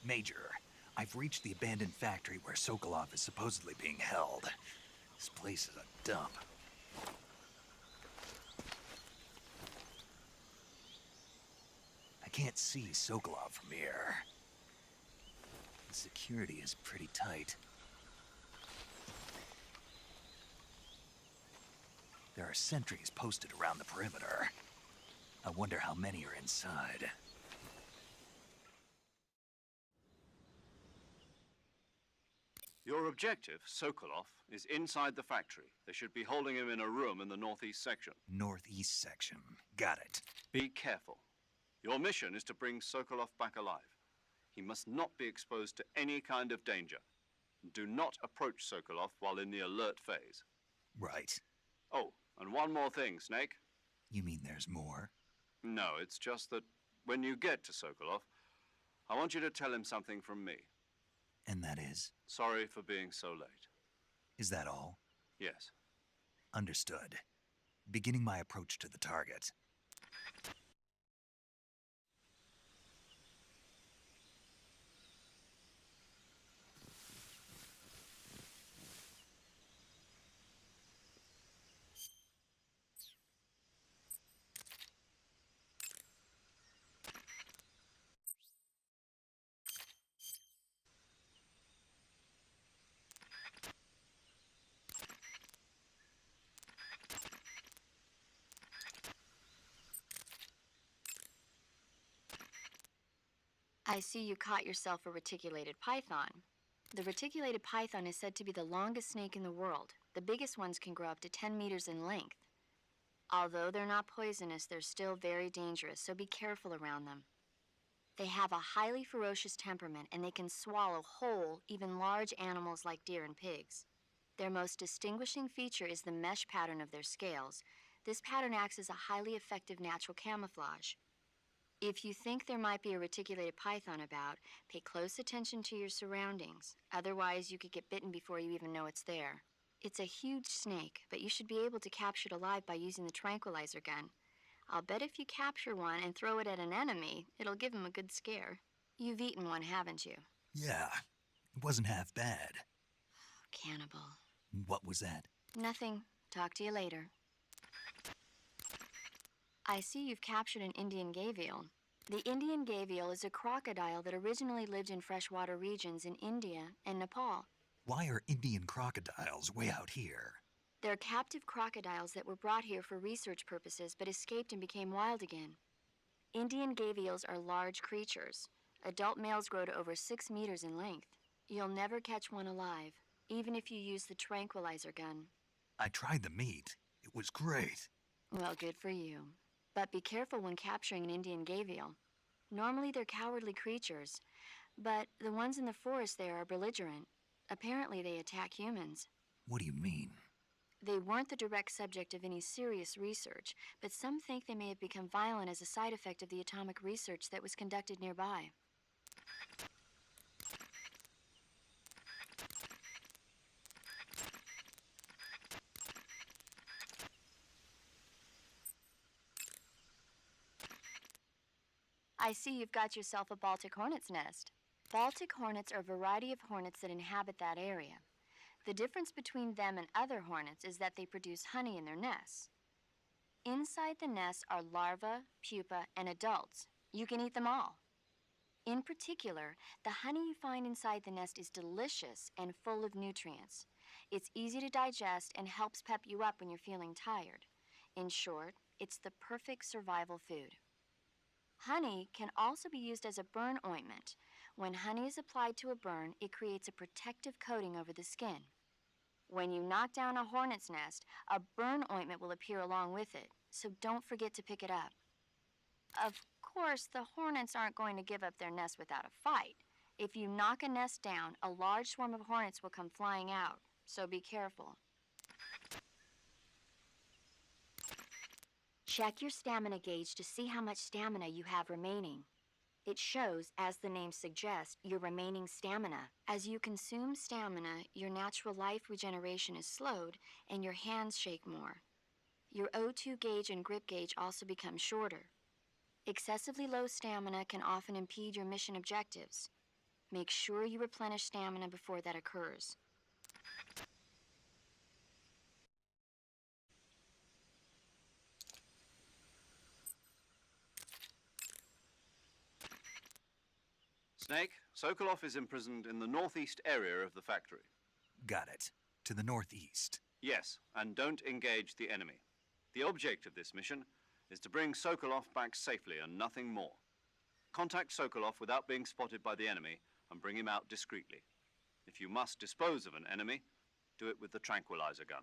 Speaker 1: Major, I've reached the abandoned factory where Sokolov is supposedly being held. This place is a dump. I can't see Sokolov from here. The security is pretty tight. There are sentries posted around the perimeter. I wonder how many are inside.
Speaker 2: Your objective, Sokolov, is inside the factory. They should be holding him in a room in the northeast section.
Speaker 1: Northeast section. Got it.
Speaker 2: Be careful. Your mission is to bring Sokolov back alive. He must not be exposed to any kind of danger. Do not approach Sokolov while in the alert phase.
Speaker 1: Right.
Speaker 2: Oh, and one more thing, Snake.
Speaker 1: You mean there's more?
Speaker 2: No, it's just that when you get to Sokolov, I want you to tell him something from me.
Speaker 1: And that is?
Speaker 2: Sorry for being so late.
Speaker 1: Is that all?
Speaker 2: Yes.
Speaker 1: Understood. Beginning my approach to the target.
Speaker 5: I see you caught yourself a reticulated python. The reticulated python is said to be the longest snake in the world. The biggest ones can grow up to 10 meters in length. Although they're not poisonous, they're still very dangerous, so be careful around them. They have a highly ferocious temperament, and they can swallow whole, even large animals like deer and pigs. Their most distinguishing feature is the mesh pattern of their scales. This pattern acts as a highly effective natural camouflage. If you think there might be a reticulated python about, pay close attention to your surroundings. Otherwise, you could get bitten before you even know it's there. It's a huge snake, but you should be able to capture it alive by using the tranquilizer gun. I'll bet if you capture one and throw it at an enemy, it'll give him a good scare. You've eaten one, haven't you?
Speaker 1: Yeah, it wasn't half bad.
Speaker 5: Cannibal.
Speaker 1: What was that?
Speaker 5: Nothing. Talk to you later. I see you've captured an Indian gavial. The Indian gavial is a crocodile that originally lived in freshwater regions in India and Nepal.
Speaker 1: Why are Indian crocodiles way out here?
Speaker 5: They're captive crocodiles that were brought here for research purposes but escaped and became wild again. Indian gavials are large creatures. Adult males grow to over 6 meters in length. You'll never catch one alive, even if you use the tranquilizer gun.
Speaker 1: I tried the meat. It was great.
Speaker 5: Well, good for you. But be careful when capturing an Indian gavial. Normally they're cowardly creatures, but the ones in the forest there are belligerent. Apparently they attack humans.
Speaker 1: What do you mean?
Speaker 5: They weren't the direct subject of any serious research, but some think they may have become violent as a side effect of the atomic research that was conducted nearby. I see you've got yourself a Baltic hornet's nest. Baltic hornets are a variety of hornets that inhabit that area. The difference between them and other hornets is that they produce honey in their nests. Inside the nests are larvae, pupa, and adults. You can eat them all. In particular, the honey you find inside the nest is delicious and full of nutrients. It's easy to digest and helps pep you up when you're feeling tired. In short, it's the perfect survival food. Honey can also be used as a burn ointment. When honey is applied to a burn, it creates a protective coating over the skin. When you knock down a hornet's nest, a burn ointment will appear along with it, so don't forget to pick it up. Of course, the hornets aren't going to give up their nest without a fight. If you knock a nest down, a large swarm of hornets will come flying out, so be careful. Check your stamina gauge to see how much stamina you have remaining. It shows, as the name suggests, your remaining stamina. As you consume stamina, your natural life regeneration is slowed and your hands shake more. Your O2 gauge and grip gauge also become shorter. Excessively low stamina can often impede your mission objectives. Make sure you replenish stamina before that occurs.
Speaker 2: Snake, Sokolov is imprisoned in the northeast area of the factory.
Speaker 1: Got it. To the northeast.
Speaker 2: Yes, and don't engage the enemy. The object of this mission is to bring Sokolov back safely and nothing more. Contact Sokolov without being spotted by the enemy and bring him out discreetly. If you must dispose of an enemy, do it with the tranquilizer gun.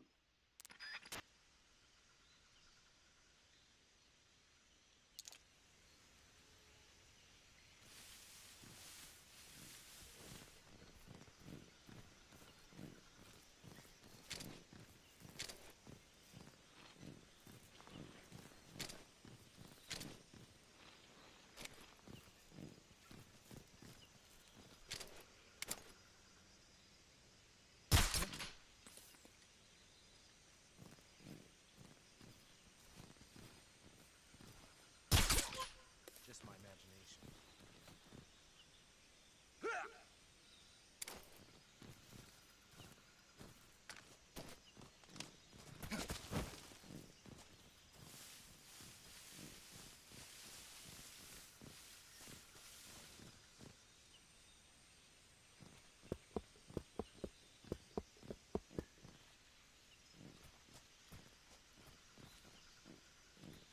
Speaker 8: Just my imagination.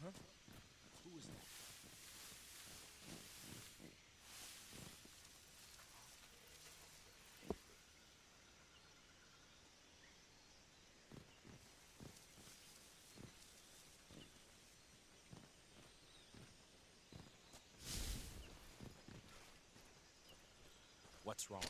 Speaker 8: Huh? Who was that? What's wrong?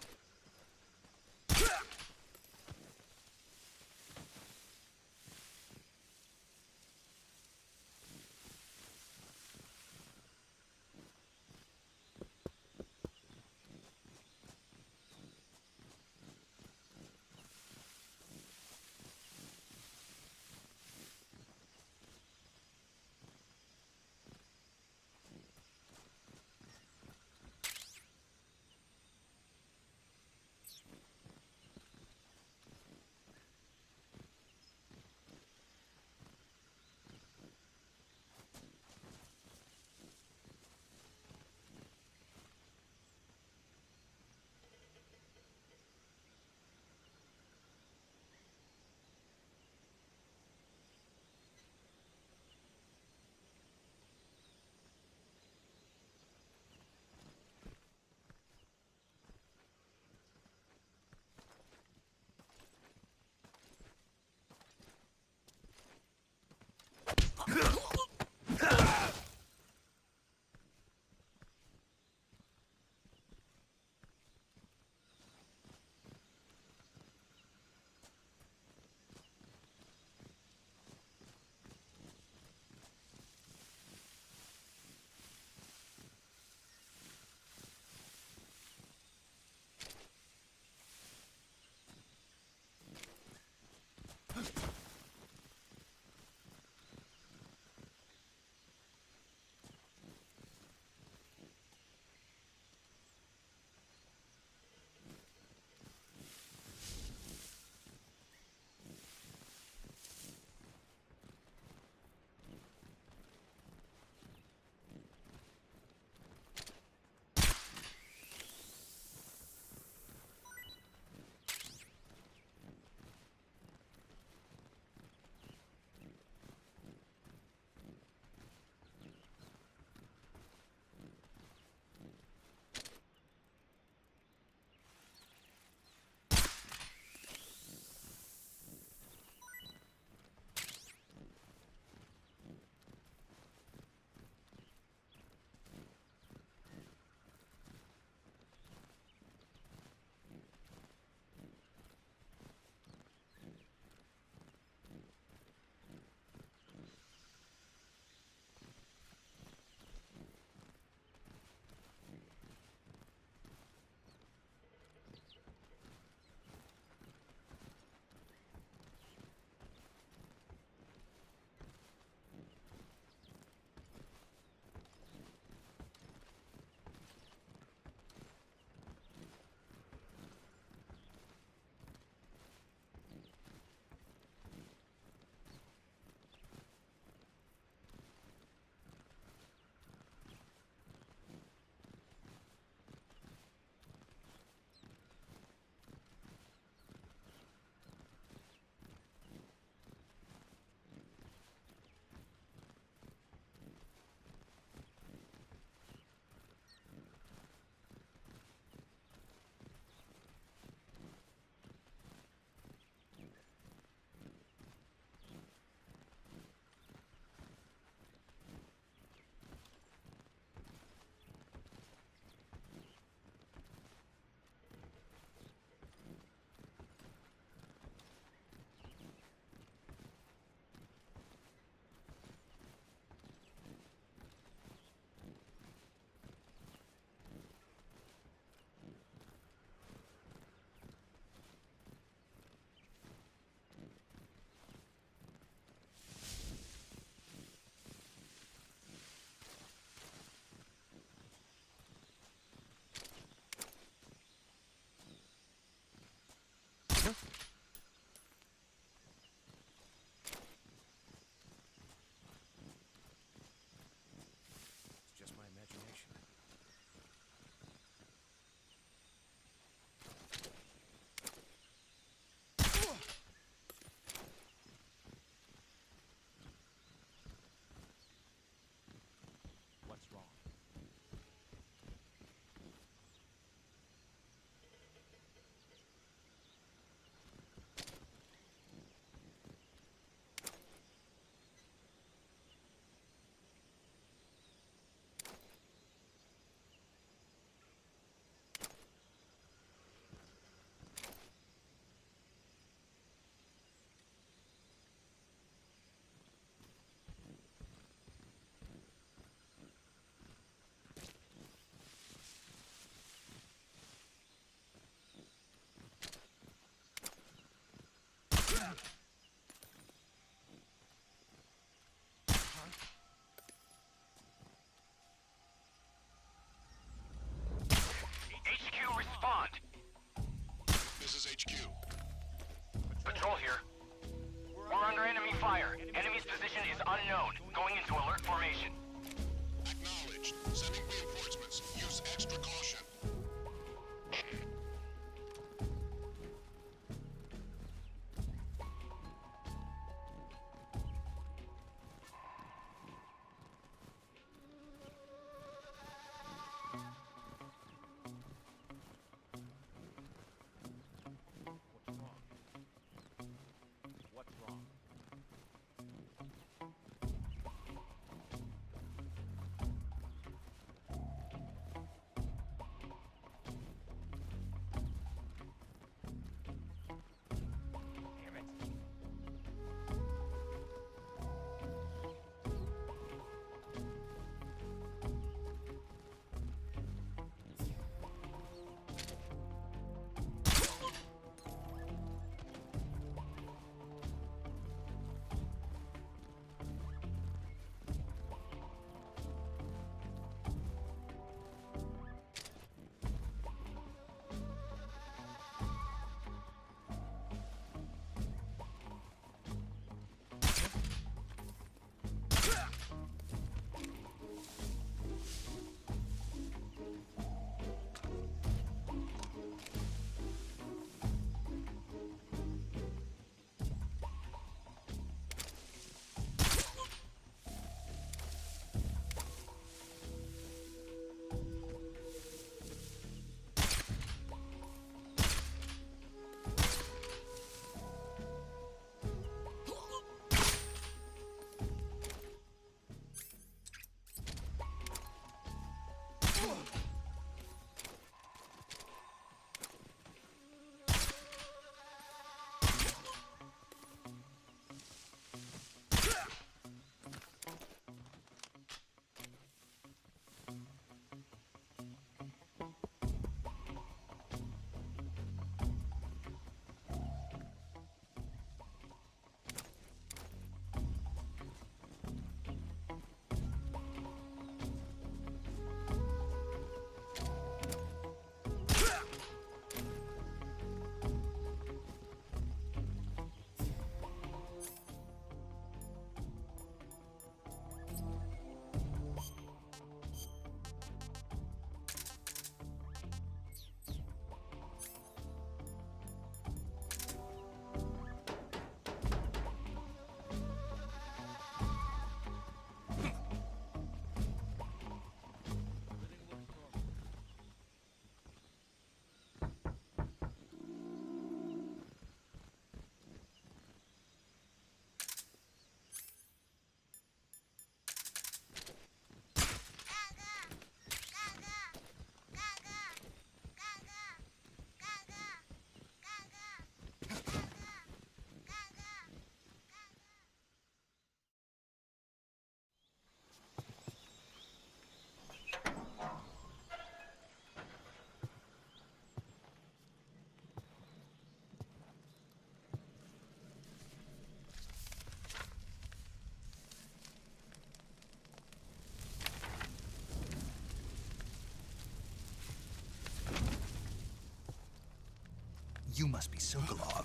Speaker 1: You must be Sokolov.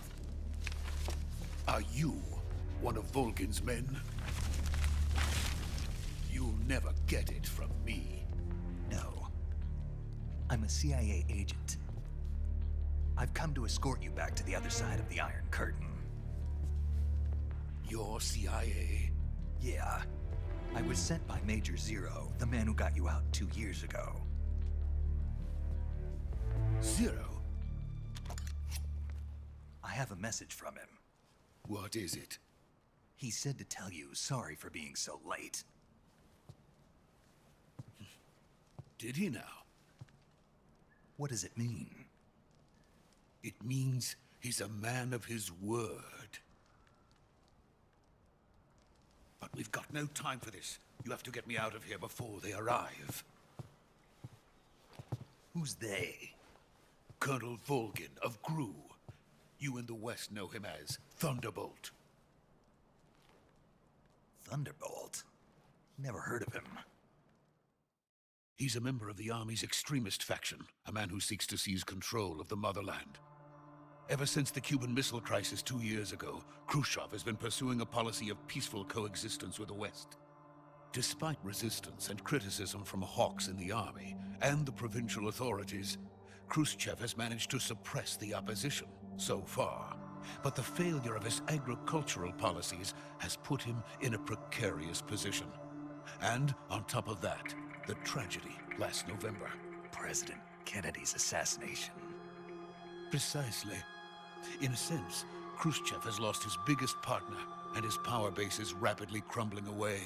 Speaker 7: Are you one of Volgin's men? You'll never get it from me.
Speaker 1: No. I'm a CIA agent. I've come to escort you back to the other side of the Iron Curtain.
Speaker 7: You're CIA?
Speaker 1: Yeah. I was sent by Major Zero, the man who got you out 2 years ago.
Speaker 7: Zero?
Speaker 1: I have a message from him.
Speaker 7: What is it?
Speaker 1: He said to tell you sorry for being so late.
Speaker 7: Did he now?
Speaker 1: What does it mean?
Speaker 7: It means he's a man of his word. But we've got no time for this. You have to get me out of here before they arrive.
Speaker 1: Who's they?
Speaker 7: Colonel Volgin of Gru. You in the West know him as Thunderbolt.
Speaker 1: Thunderbolt? Never heard of him.
Speaker 7: He's a member of the Army's extremist faction, a man who seeks to seize control of the motherland. Ever since the Cuban Missile Crisis 2 years ago, Khrushchev has been pursuing a policy of peaceful coexistence with the West. Despite resistance and criticism from hawks in the army and the provincial authorities, Khrushchev has managed to suppress the opposition so far. But the failure of his agricultural policies has put him in a precarious position. And on top of that, the tragedy last November.
Speaker 1: President Kennedy's assassination.
Speaker 7: Precisely. In a sense, Khrushchev has lost his biggest partner, and his power base is rapidly crumbling away.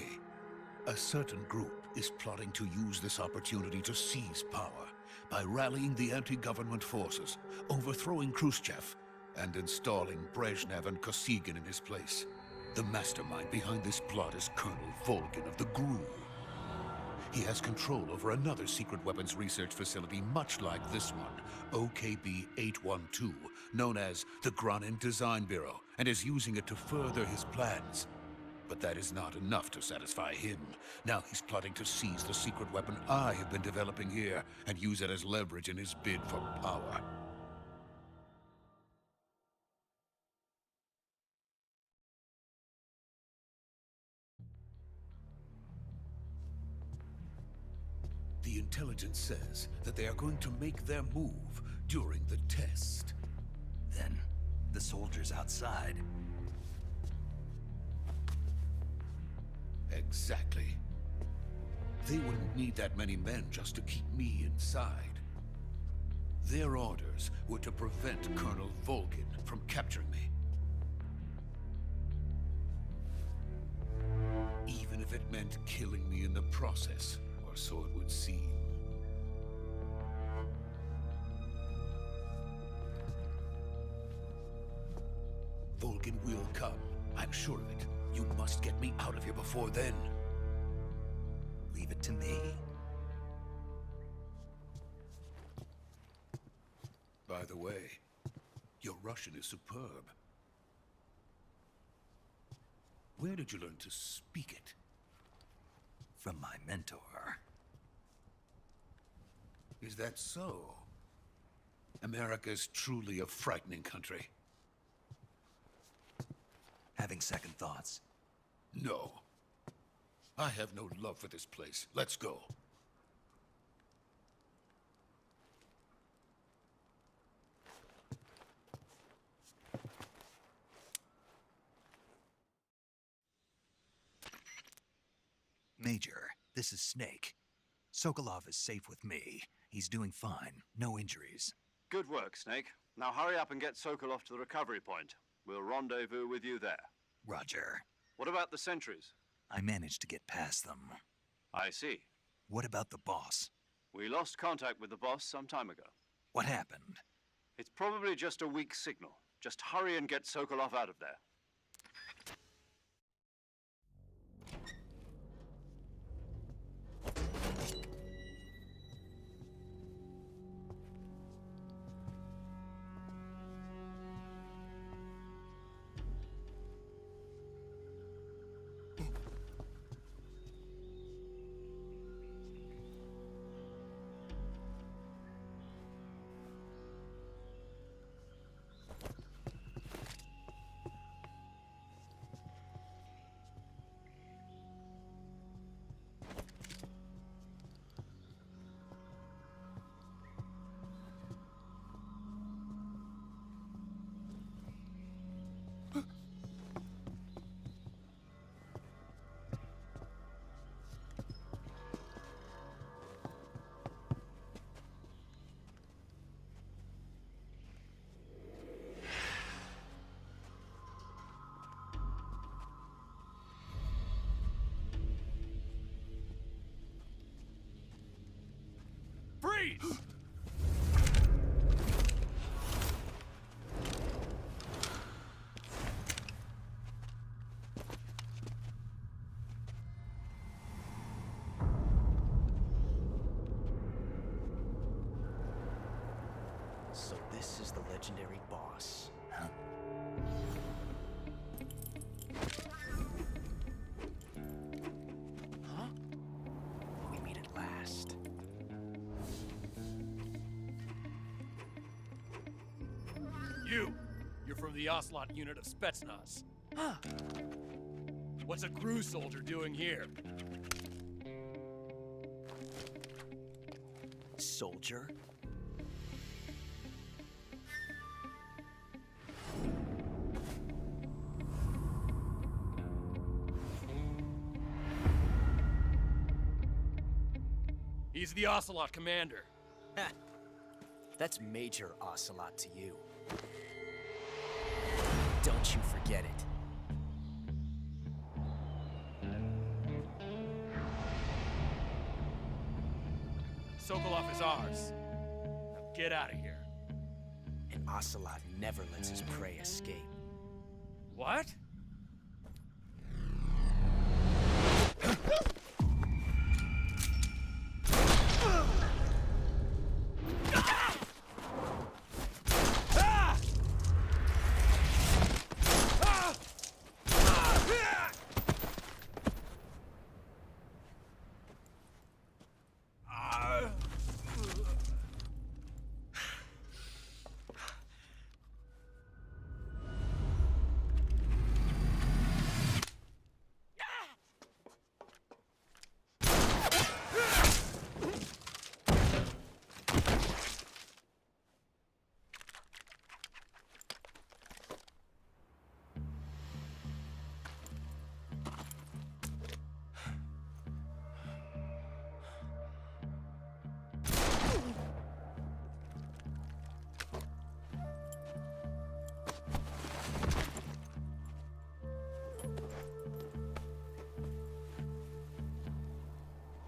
Speaker 7: A certain group is plotting to use this opportunity to seize power by rallying the anti-government forces, overthrowing Khrushchev, and installing Brezhnev and Kosygin in his place. The mastermind behind this plot is Colonel Volgin of the GRU. He has control over another secret weapons research facility much like this one, OKB-812, known as the Granin Design Bureau, and is using it to further his plans. But that is not enough to satisfy him. Now he's plotting to seize the secret weapon I have been developing here and use it as leverage in his bid for power. The intelligence says that they are going to make their move during the test.
Speaker 1: Then, the soldiers outside.
Speaker 7: Exactly. They wouldn't need that many men just to keep me inside. Their orders were to prevent Colonel Volgin from capturing me. Even if it meant killing me in the process, or so it would seem. Volgin will come. I'm sure of it. You must get me out of here before then.
Speaker 1: Leave it to me.
Speaker 7: By the way, your Russian is superb. Where did you learn to speak it?
Speaker 1: From my mentor.
Speaker 7: Is that so? America's truly a frightening country.
Speaker 1: Having second thoughts.
Speaker 7: No. I have no love for this place. Let's go.
Speaker 1: Major, this is Snake. Sokolov is safe with me. He's doing fine. No injuries.
Speaker 2: Good work, Snake. Now hurry up and get Sokolov to the recovery point. We'll rendezvous with you there.
Speaker 1: Roger.
Speaker 2: What about the sentries?
Speaker 1: I managed to get past them.
Speaker 2: I see.
Speaker 1: What about the boss?
Speaker 2: We lost contact with the boss some time ago.
Speaker 1: What happened?
Speaker 2: It's probably just a weak signal. Just hurry and get Sokolov out of there.
Speaker 8: So this is the legendary boss. Huh? We meet at last.
Speaker 9: You're from the Ocelot unit of Spetsnaz. Huh. What's a crew soldier doing here?
Speaker 8: Soldier?
Speaker 9: He's the Ocelot commander.
Speaker 8: That's Major Ocelot to you. Don't you forget it.
Speaker 9: Sokolov is ours. Now get out of here.
Speaker 8: And Ocelot never lets his prey escape.
Speaker 9: What?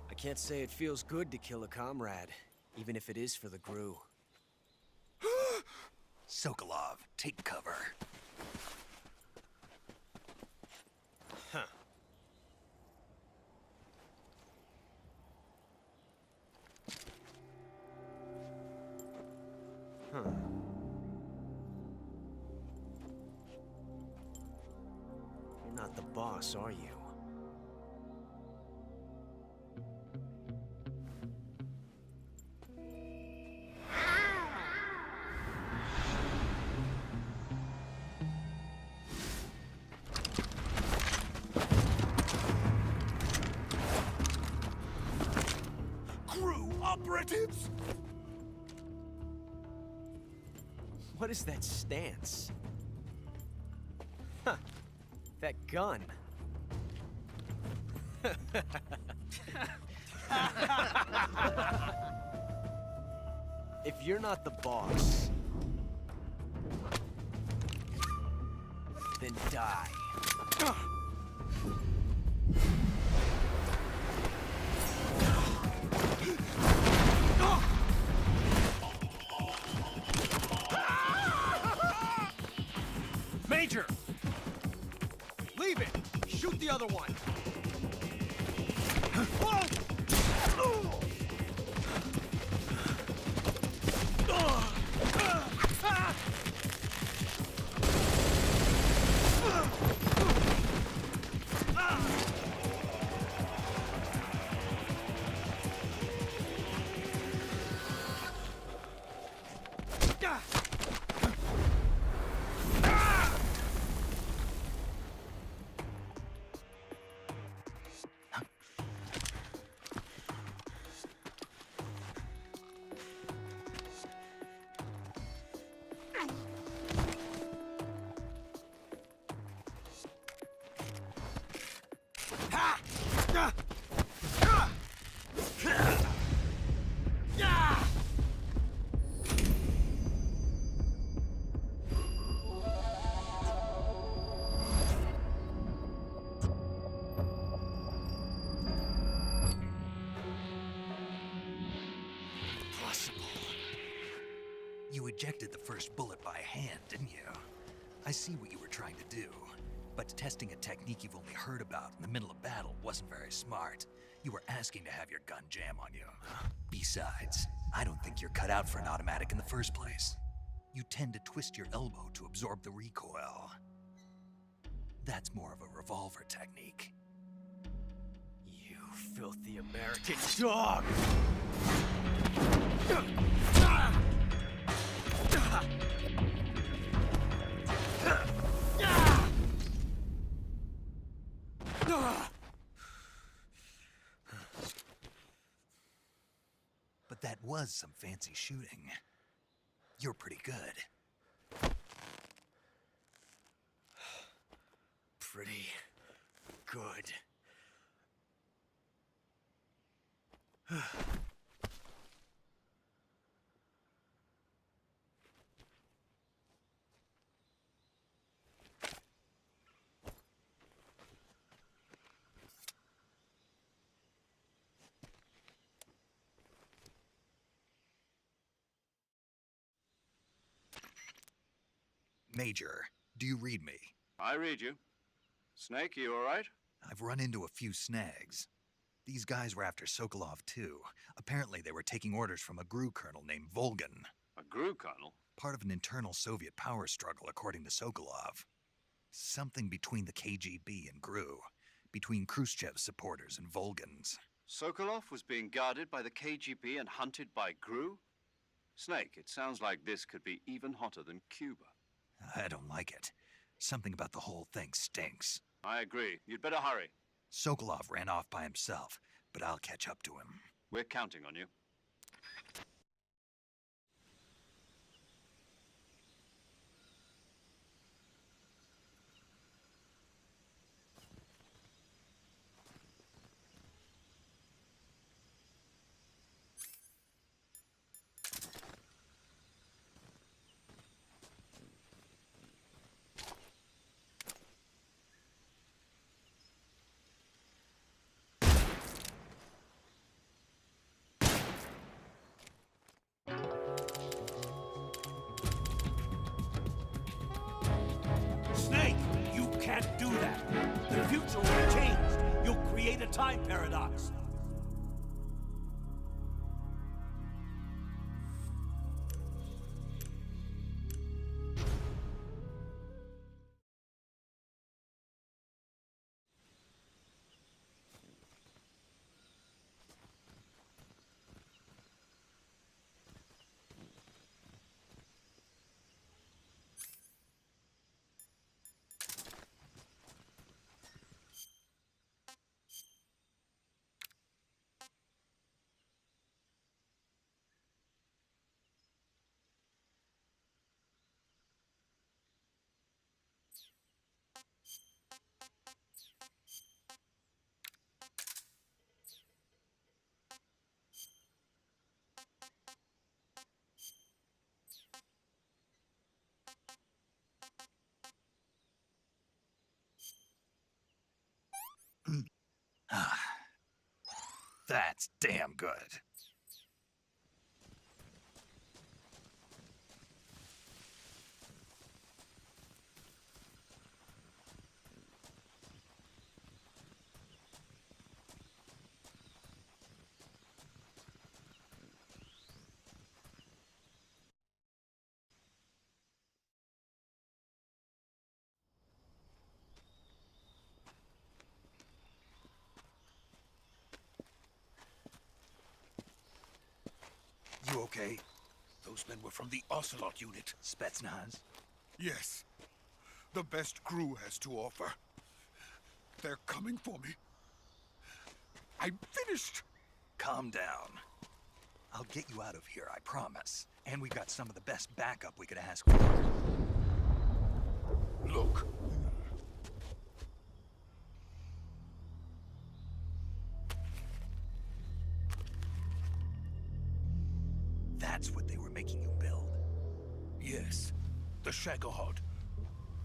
Speaker 8: I can't say it feels good to kill a comrade, even if it is for the Gru.
Speaker 1: Sokolov, take cover.
Speaker 8: Huh. Huh. You're not the boss, are you?
Speaker 1: Operatives!
Speaker 8: What is that stance? Huh. That gun. If you're not the boss, then die.
Speaker 9: Major! Leave it! Shoot the other one!
Speaker 1: ejected the first bullet by hand, didn't you? I see what you were trying to do. But testing a technique you've only heard about in the middle of battle wasn't very smart. You were asking to have your gun jam on you. Besides, I don't think you're cut out for an automatic in the first place. You tend to twist your elbow to absorb the recoil. That's more of a revolver technique.
Speaker 9: You filthy American dog!
Speaker 1: But that was some fancy shooting. You're pretty good.
Speaker 9: Pretty good.
Speaker 1: Major, do you read me?
Speaker 2: I read you. Snake, you all right?
Speaker 1: I've run into a few snags. These guys were after Sokolov too. Apparently they were taking orders from a GRU colonel named Volgan.
Speaker 2: A GRU colonel?
Speaker 1: Part of an internal Soviet power struggle, according to Sokolov. Something between the KGB and GRU. Between Khrushchev's supporters and Volgan's.
Speaker 2: Sokolov was being guarded by the KGB and hunted by GRU? Snake, it sounds like this could be even hotter than Cuba.
Speaker 1: I don't like it. Something about the whole thing stinks.
Speaker 2: I agree. You'd better hurry.
Speaker 1: Sokolov ran off by himself, but I'll catch up to him.
Speaker 2: We're counting on you.
Speaker 10: Snake, you can't do that. The future will be changed. You'll create a time paradox.
Speaker 1: That's damn good. You okay?
Speaker 7: Those men were from the Ocelot unit.
Speaker 1: Spetsnaz?
Speaker 7: Yes. The best GRU has to offer. They're coming for me. I'm finished.
Speaker 1: Calm down. I'll get you out of here, I promise. And we've got some of the best backup we could ask for.
Speaker 7: Look.
Speaker 1: That's what they were making you build.
Speaker 7: Yes. The Shagohod.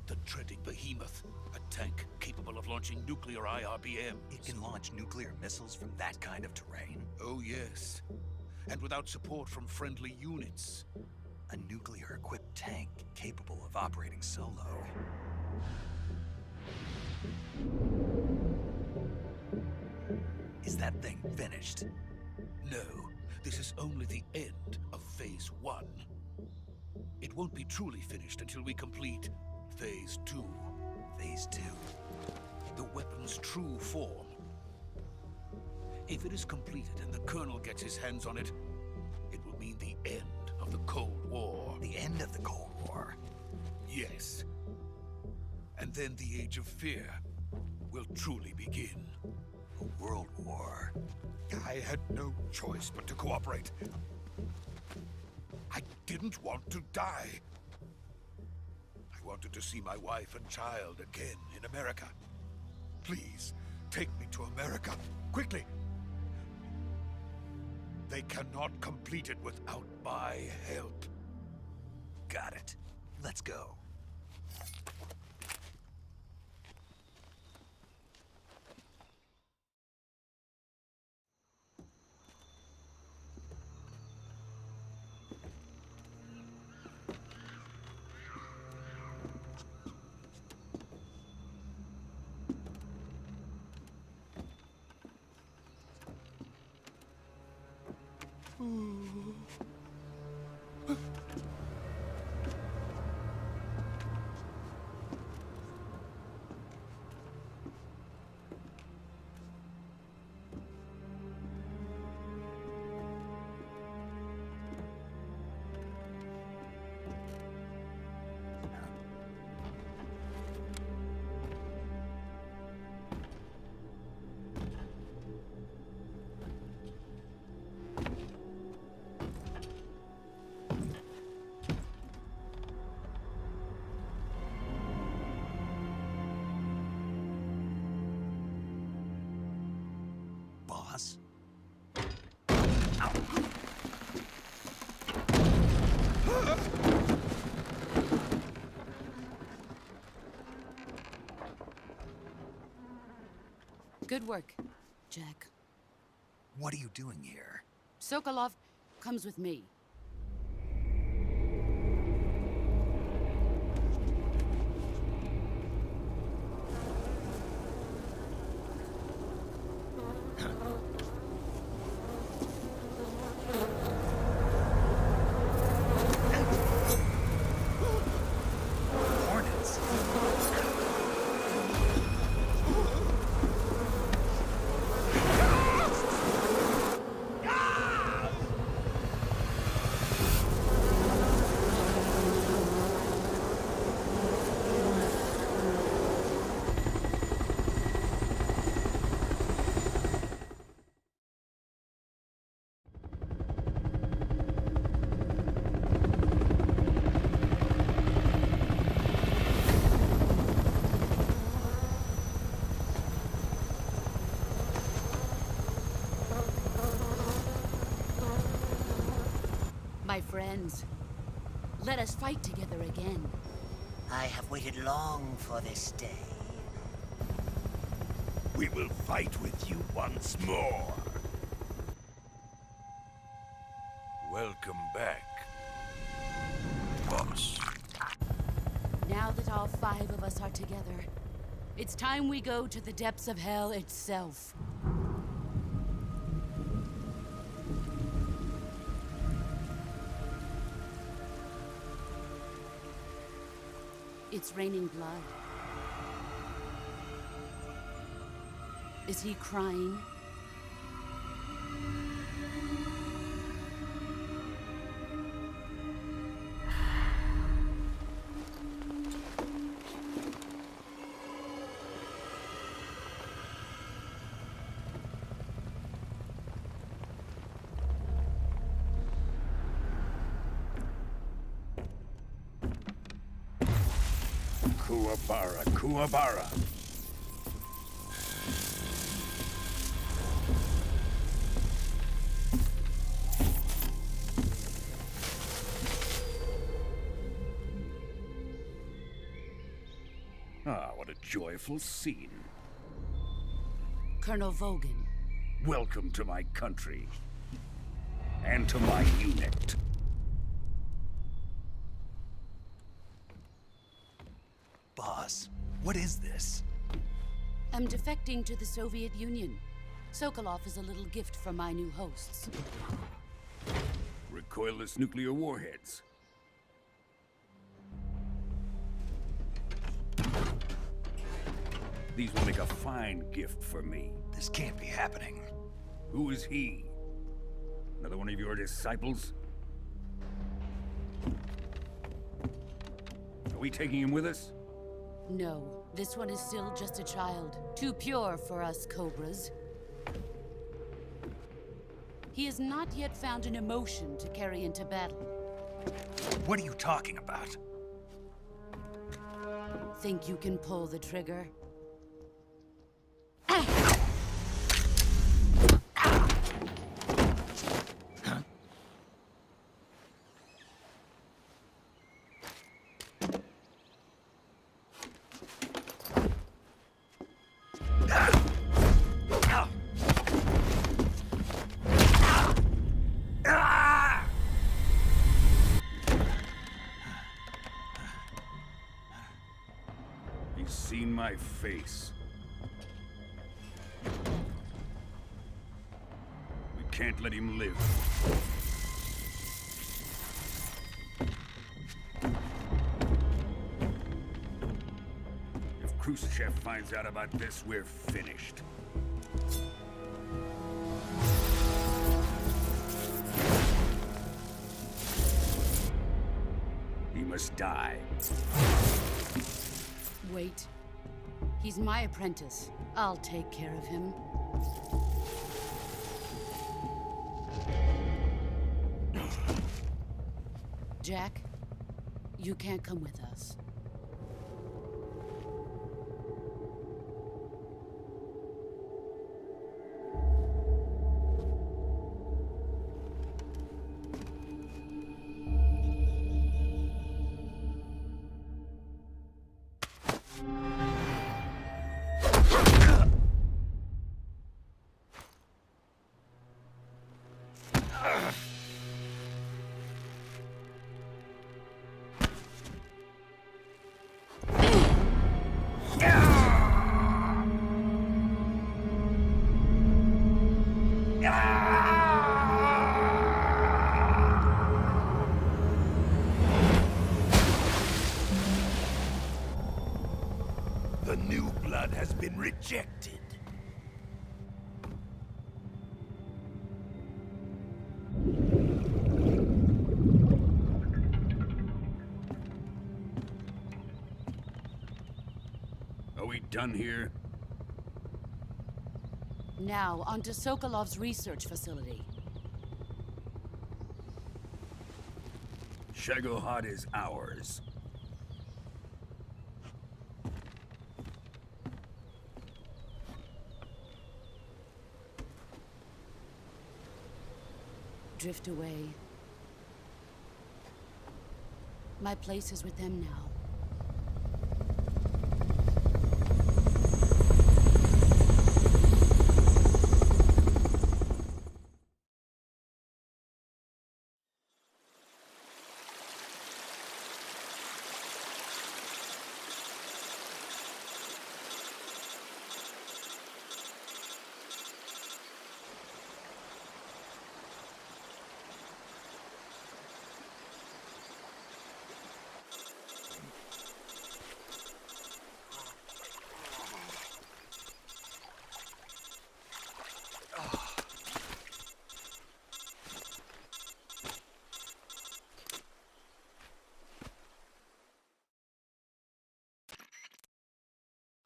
Speaker 7: The dreaded behemoth. A tank capable of launching nuclear IRBMs.
Speaker 1: It can launch nuclear missiles from that kind of terrain?
Speaker 7: Oh, yes. And without support from friendly units.
Speaker 1: A nuclear-equipped tank capable of operating solo. Is that thing finished?
Speaker 7: No, this is only the end of Phase 1. It won't be truly finished until we complete Phase 2.
Speaker 1: Phase 2?
Speaker 7: The weapon's true form. If it is completed and the Colonel gets his hands on it, it will mean the end of the Cold War.
Speaker 1: The end of the Cold War?
Speaker 7: Yes. And then the Age of Fear will truly begin.
Speaker 1: A world war.
Speaker 7: I had no choice but to cooperate. I didn't want to die. I wanted to see my wife and child again in America. Please, take me to America, quickly. They cannot complete it without my help.
Speaker 1: Got it. Let's go. Boss?
Speaker 6: Good work, Jack.
Speaker 1: What are you doing here?
Speaker 6: Sokolov comes with me.
Speaker 1: Hornets.
Speaker 6: My friends, let us fight together again.
Speaker 11: I have waited long for this day.
Speaker 10: We will fight with you once more.
Speaker 7: Welcome back, boss.
Speaker 6: Now that all 5 of us are together, it's time we go to the depths of hell itself. It's raining blood. Is he crying?
Speaker 10: Kuwabara, Kuwabara. Ah, what a joyful scene.
Speaker 6: Colonel Vogan.
Speaker 10: Welcome to my country. And to my unit.
Speaker 1: What is this?
Speaker 6: I'm defecting to the Soviet Union. Sokolov is a little gift for my new hosts.
Speaker 10: Recoilless nuclear warheads. These will make a fine gift for me.
Speaker 1: This can't be happening.
Speaker 10: Who is he? Another one of your disciples? Are we taking him with us?
Speaker 6: No, this one is still just a child. Too pure for us Cobras. He has not yet found an emotion to carry into battle.
Speaker 1: What are you talking about?
Speaker 6: Think you can pull the trigger?
Speaker 10: He's seen my face. We can't let him live. If Khrushchev finds out about this, we're finished. He must die.
Speaker 6: Wait. He's my apprentice. I'll take care of him. Jack, you can't come with us.
Speaker 10: The new blood has been rejected. Are we done here?
Speaker 6: Now, onto Sokolov's research facility.
Speaker 10: Shagohod is ours.
Speaker 6: Drift away. My place is with them now.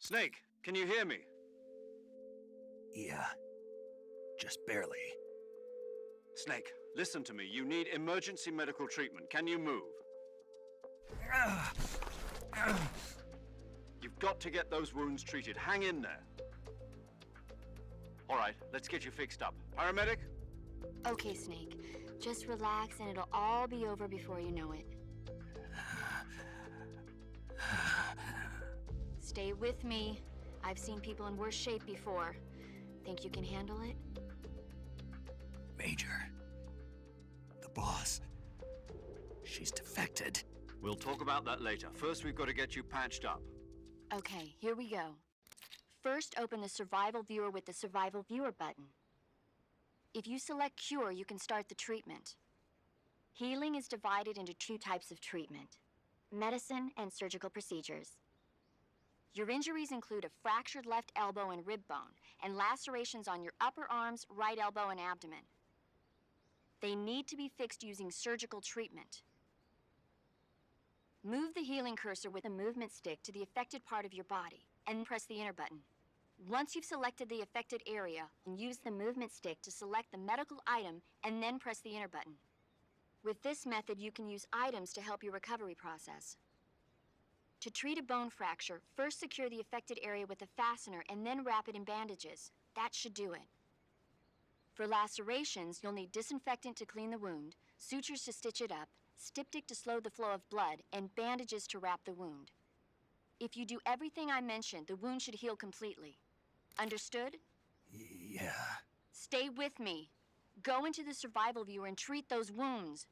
Speaker 2: Snake, can you hear me?
Speaker 1: Yeah. Just barely.
Speaker 2: Snake, listen to me. You need emergency medical treatment. Can you move? You've got to get those wounds treated. Hang in there. All right, let's get you fixed up. Paramedic?
Speaker 5: Okay, Snake. Just relax and it'll all be over before you know it. Stay with me. I've seen people in worse shape before. Think you can handle it?
Speaker 1: Major. The boss. She's defected.
Speaker 2: We'll talk about that later. First, we've got to get you patched up.
Speaker 5: Okay, here we go. First, open the Survival Viewer with the Survival Viewer button. If you select Cure, you can start the treatment. Healing is divided into two types of treatment: medicine and surgical procedures. Your injuries include a fractured left elbow and rib bone, and lacerations on your upper arms, right elbow, and abdomen. They need to be fixed using surgical treatment. Move the healing cursor with a movement stick to the affected part of your body, and press the enter button. Once you've selected the affected area, use the movement stick to select the medical item, and then press the enter button. With this method, you can use items to help your recovery process. To treat a bone fracture, first secure the affected area with a fastener and then wrap it in bandages. That should do it. For lacerations, you'll need disinfectant to clean the wound, sutures to stitch it up, styptic to slow the flow of blood, and bandages to wrap the wound. If you do everything I mentioned, the wound should heal completely. Understood?
Speaker 1: Yeah.
Speaker 5: Stay with me. Go into the Survival Viewer and treat those wounds.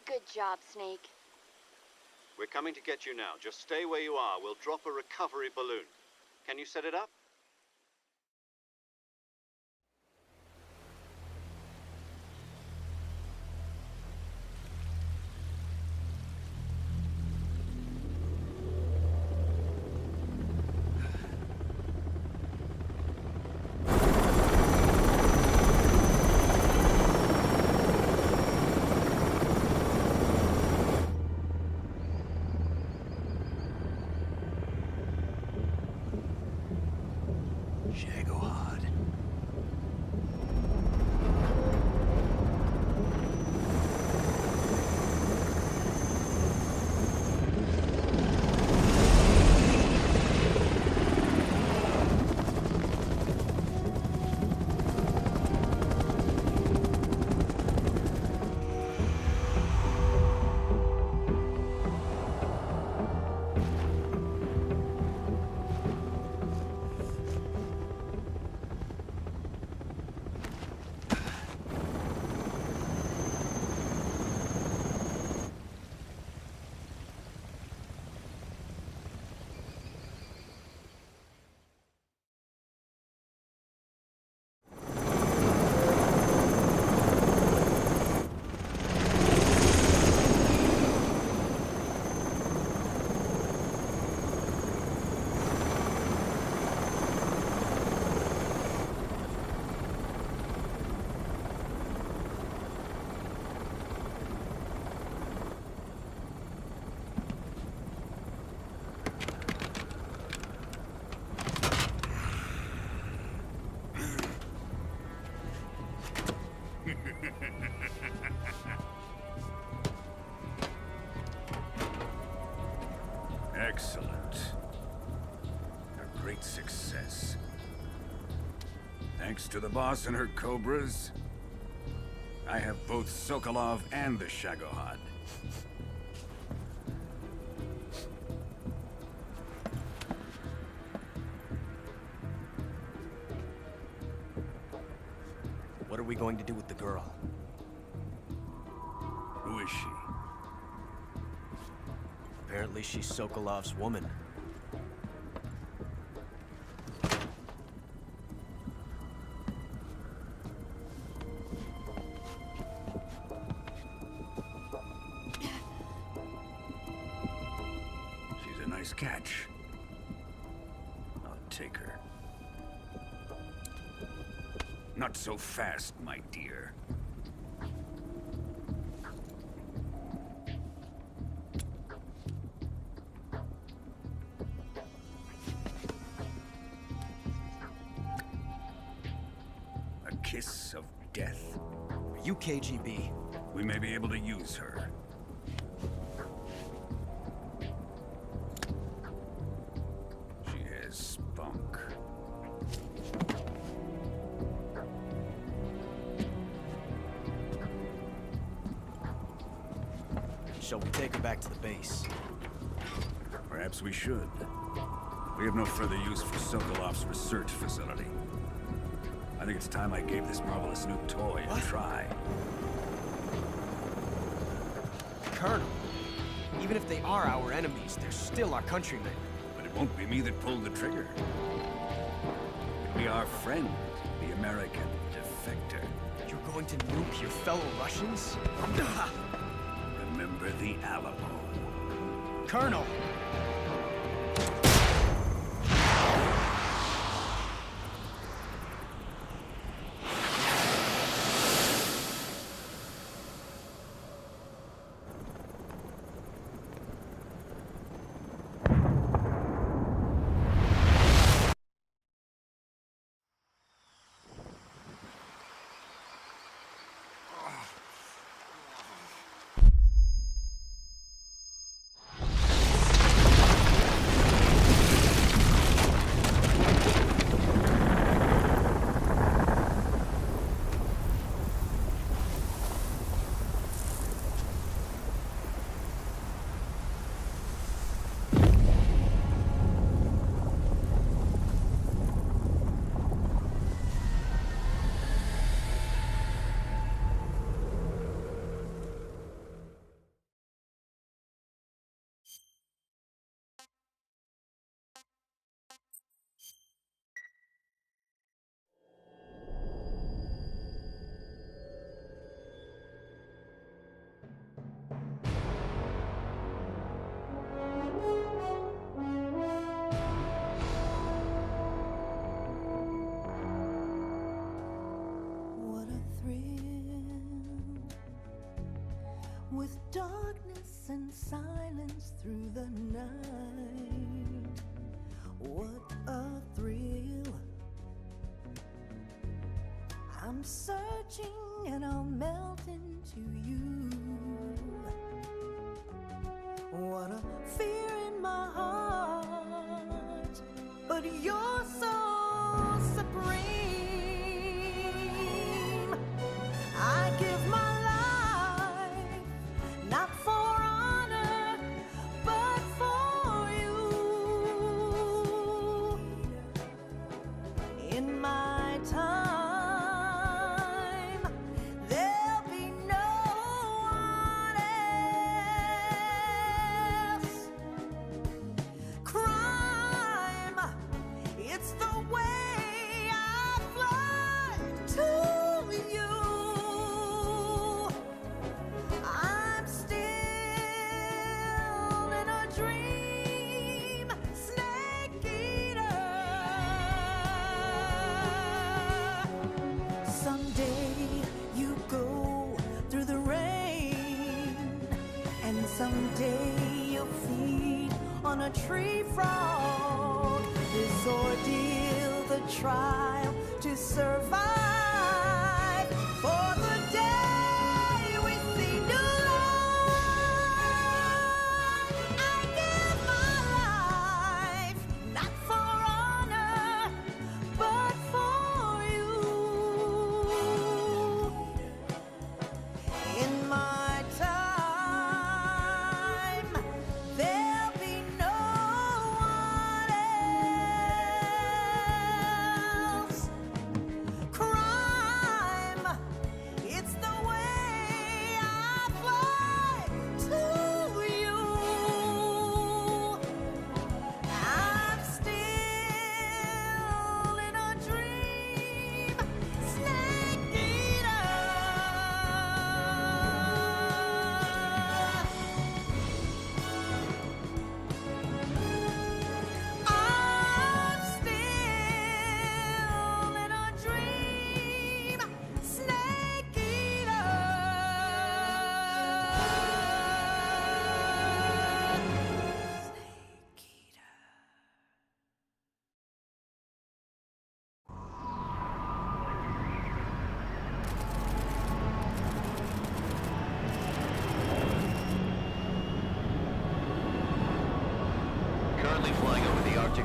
Speaker 5: Good job, Snake.
Speaker 2: We're coming to get you now. Just stay where you are. We'll drop a recovery balloon. Can you set it up?
Speaker 12: Excellent. A great success. Thanks to the boss and her cobras, I have both Sokolov and the Shagohod.
Speaker 8: What are we going to do with the girl?
Speaker 12: Who is she?
Speaker 8: Apparently she's Sokolov's woman.
Speaker 12: She's a nice catch. I'll take her. Not so fast, my dear. A kiss of death?
Speaker 8: Are you KGB?
Speaker 12: We may be able to use her. She has spunk.
Speaker 8: Shall we take her back to the base?
Speaker 12: Perhaps we should. We have no further use for Sokolov's research facility. I think it's time I gave this marvelous new toy a try.
Speaker 8: Colonel, even if they are our enemies, they're still our countrymen.
Speaker 12: But it won't be me that pulled the trigger. It'll be our friend, the American defector.
Speaker 8: You're going to nuke your fellow Russians?
Speaker 12: Remember the Alamo.
Speaker 8: Colonel!
Speaker 13: With darkness and silence through the night, what a thrill. I'm searching and I'll melt into you. What a fear in my heart, but you're so supreme. I give my not for honor, but for you. In my time, there'll be no one else. Crime, it's the way I fly to you. Someday you'll feed on a tree frog. This ordeal, the trial to survive for the day.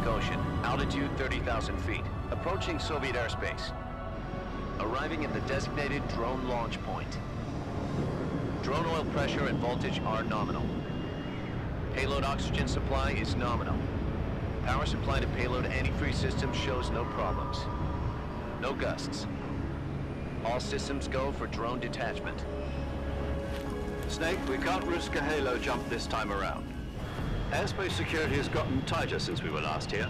Speaker 4: Atlantic Ocean. Altitude 30,000 feet. Approaching Soviet airspace. Arriving at the designated drone launch point. Drone oil pressure and voltage are nominal. Payload oxygen supply is nominal. Power supply to payload antifreeze system shows no problems. No gusts. All systems go for drone detachment.
Speaker 2: Snake, we can't risk a halo jump this time around. Airspace security has gotten tighter since we were last here.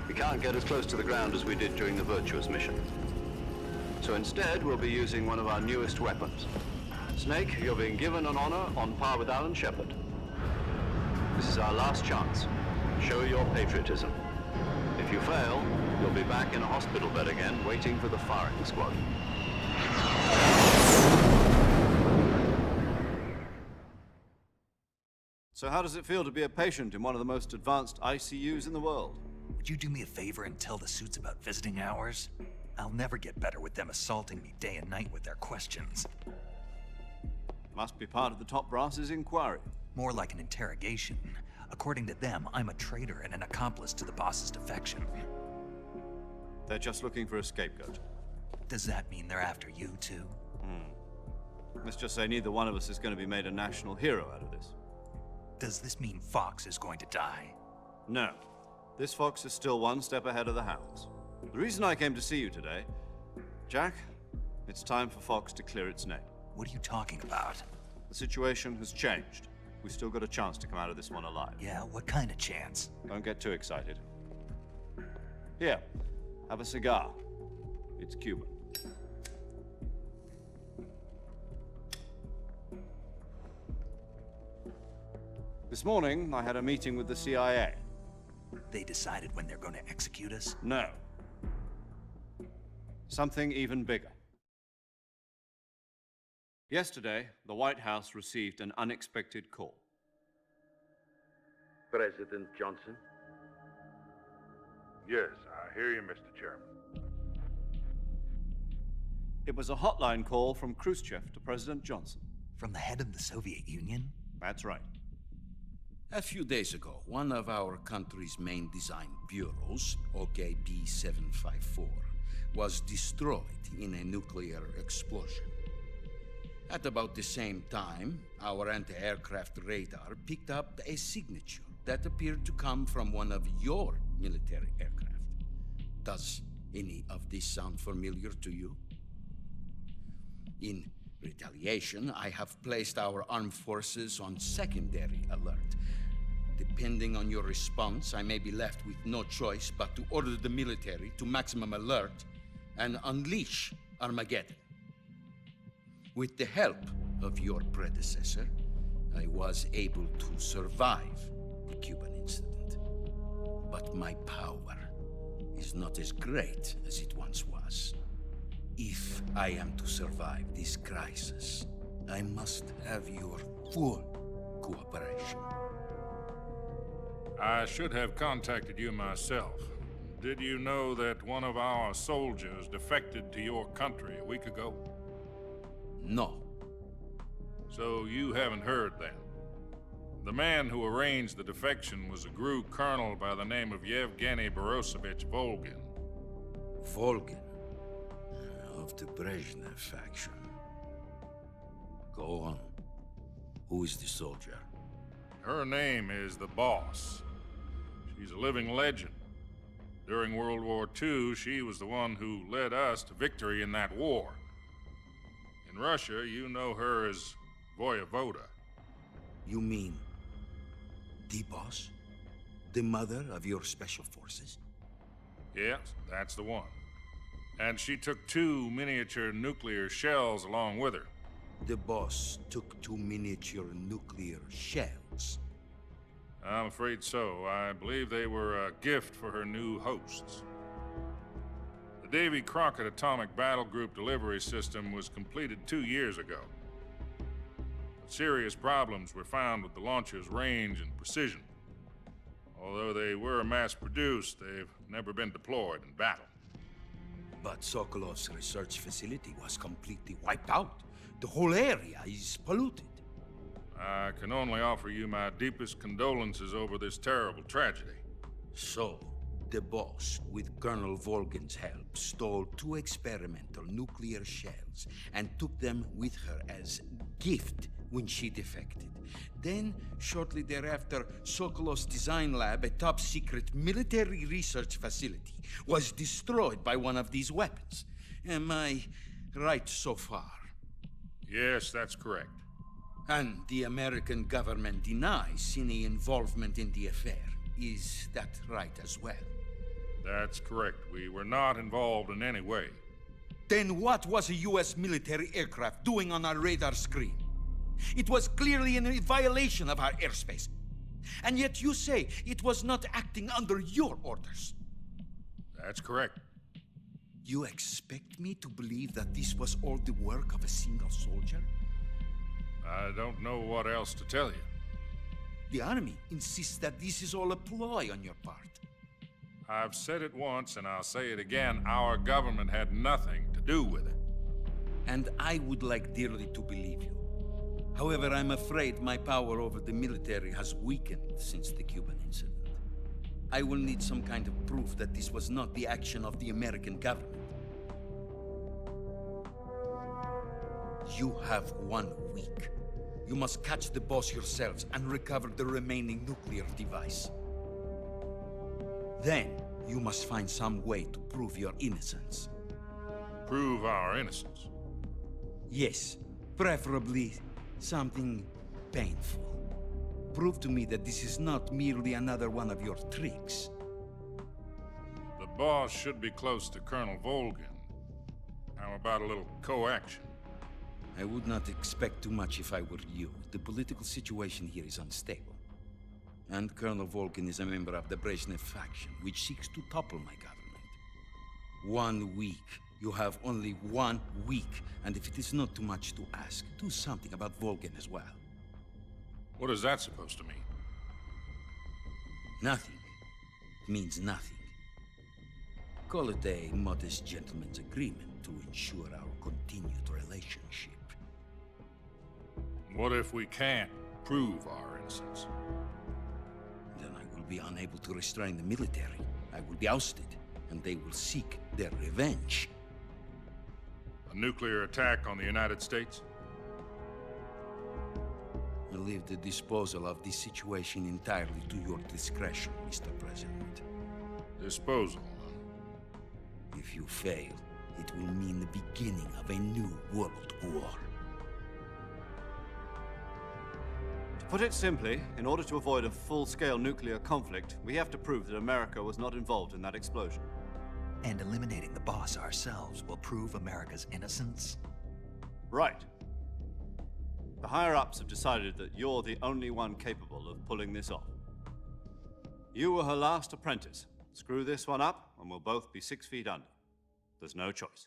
Speaker 2: We can't get as close to the ground as we did during the Virtuous mission. So instead, we'll be using one of our newest weapons. Snake, you're being given an honor on par with Alan Shepard. This is our last chance. Show your patriotism. If you fail, you'll be back in a hospital bed again, waiting for the firing squad. So how does it feel to be a patient in one of the most advanced ICUs in the world?
Speaker 1: Would you do me a favor and tell the suits about visiting hours? I'll never get better with them assaulting me day and night with their questions.
Speaker 2: Must be part of the top brass's inquiry.
Speaker 1: More like an interrogation. According to them, I'm a traitor and an accomplice to the boss's defection.
Speaker 2: They're just looking for a scapegoat.
Speaker 1: Does that mean they're after you, too?
Speaker 2: Let's just say neither one of us is going to be made a national hero out of this.
Speaker 1: Does this mean Fox is going to die?
Speaker 2: No. This fox is still one step ahead of the hounds. The reason I came to see you today, Jack, it's time for Fox to clear its name.
Speaker 1: What are you talking about?
Speaker 2: The situation has changed. We've still got a chance to come out of this one alive.
Speaker 1: Yeah, what kind of chance?
Speaker 2: Don't get too excited. Here, have a cigar. It's Cuban. This morning, I had a meeting with the CIA.
Speaker 1: They decided when they're going to execute us?
Speaker 2: No. Something even bigger. Yesterday, the White House received an unexpected call.
Speaker 14: President Johnson?
Speaker 15: Yes, I hear you, Mr. Chairman.
Speaker 2: It was a hotline call from Khrushchev to President Johnson.
Speaker 1: From the head of the Soviet Union?
Speaker 2: That's right.
Speaker 7: A few days ago, one of our country's main design bureaus, OKB-754, was destroyed in a nuclear explosion. At about the same time, our anti-aircraft radar picked up a signature that appeared to come from one of your military aircraft. Does any of this sound familiar to you? In retaliation, I have placed our armed forces on secondary alert. Depending on your response, I may be left with no choice but to order the military to maximum alert and unleash Armageddon. With the help of your predecessor, I was able to survive the Cuban incident. But my power is not as great as it once was. If I am to survive this crisis, I must have your full cooperation.
Speaker 15: I should have contacted you myself. Did you know that one of our soldiers defected to your country a week ago?
Speaker 7: No.
Speaker 15: So you haven't heard then. The man who arranged the defection was a GRU colonel by the name of Yevgeny Borosovich Volgin.
Speaker 7: Volgin? Of the Brezhnev faction. Go on. Who is the soldier?
Speaker 15: Her name is the Boss. She's a living legend. During World War II, she was the one who led us to victory in that war. In Russia, you know her as Voyevoda.
Speaker 7: You mean the Boss? The mother of your special forces?
Speaker 15: Yes, that's the one. And she took 2 miniature nuclear shells along with her.
Speaker 7: The Boss took 2 miniature nuclear shells?
Speaker 15: I'm afraid so. I believe they were a gift for her new hosts. The Davy Crockett Atomic Battle Group delivery system was completed 2 years ago. But serious problems were found with the launcher's range and precision. Although they were mass-produced, they've never been deployed in battle.
Speaker 7: But Sokolov's research facility was completely wiped out. The whole area is polluted.
Speaker 15: I can only offer you my deepest condolences over this terrible tragedy.
Speaker 7: So, the boss, with Colonel Volgin's help, stole 2 experimental nuclear shells and took them with her as gift when she defected. Then, shortly thereafter, Sokolov's design lab, a top-secret military research facility, was destroyed by one of these weapons. Am I right so far?
Speaker 15: Yes, that's correct.
Speaker 7: And the American government denies any involvement in the affair. Is that right as well?
Speaker 15: That's correct. We were not involved in any way.
Speaker 7: Then what was a U.S. military aircraft doing on our radar screen? It was clearly in violation of our airspace. And yet you say it was not acting under your orders.
Speaker 15: That's correct.
Speaker 7: You expect me to believe that this was all the work of a single soldier?
Speaker 15: I don't know what else to tell you.
Speaker 7: The Army insists that this is all a ploy on your part.
Speaker 15: I've said it once, and I'll say it again. Our government had nothing to do with it.
Speaker 7: And I would like dearly to believe you. However, I'm afraid my power over the military has weakened since the Cuban incident. I will need some kind of proof that this was not the action of the American government. You have 1 week. You must catch the boss yourselves and recover the remaining nuclear device. Then, you must find some way to prove your innocence.
Speaker 15: Prove our innocence?
Speaker 7: Yes, preferably something painful. Prove to me that this is not merely another one of your tricks.
Speaker 15: The boss should be close to Colonel Volgin. How about a little co-action?
Speaker 7: I would not expect too much if I were you. The political situation here is unstable. And Colonel Volgin is a member of the Brezhnev faction, which seeks to topple my government. 1 week. You have only 1 week. And if it is not too much to ask, do something about Volgin as well.
Speaker 15: What is that supposed to mean?
Speaker 7: Nothing. It means nothing. Call it a modest gentleman's agreement to ensure our continued relationship.
Speaker 15: What if we can't prove our innocence?
Speaker 7: Then I will be unable to restrain the military. I will be ousted, and they will seek their revenge.
Speaker 15: A nuclear attack on the United States?
Speaker 7: I leave the disposal of this situation entirely to your discretion, Mr. President.
Speaker 15: Disposal?
Speaker 7: If you fail, it will mean the beginning of a new world war.
Speaker 2: To put it simply, in order to avoid a full-scale nuclear conflict, we have to prove that America was not involved in that explosion.
Speaker 1: And eliminating the boss ourselves will prove America's innocence?
Speaker 2: Right. The higher-ups have decided that you're the only one capable of pulling this off. You were her last apprentice. Screw this one up, and we'll both be 6 feet under. There's no choice.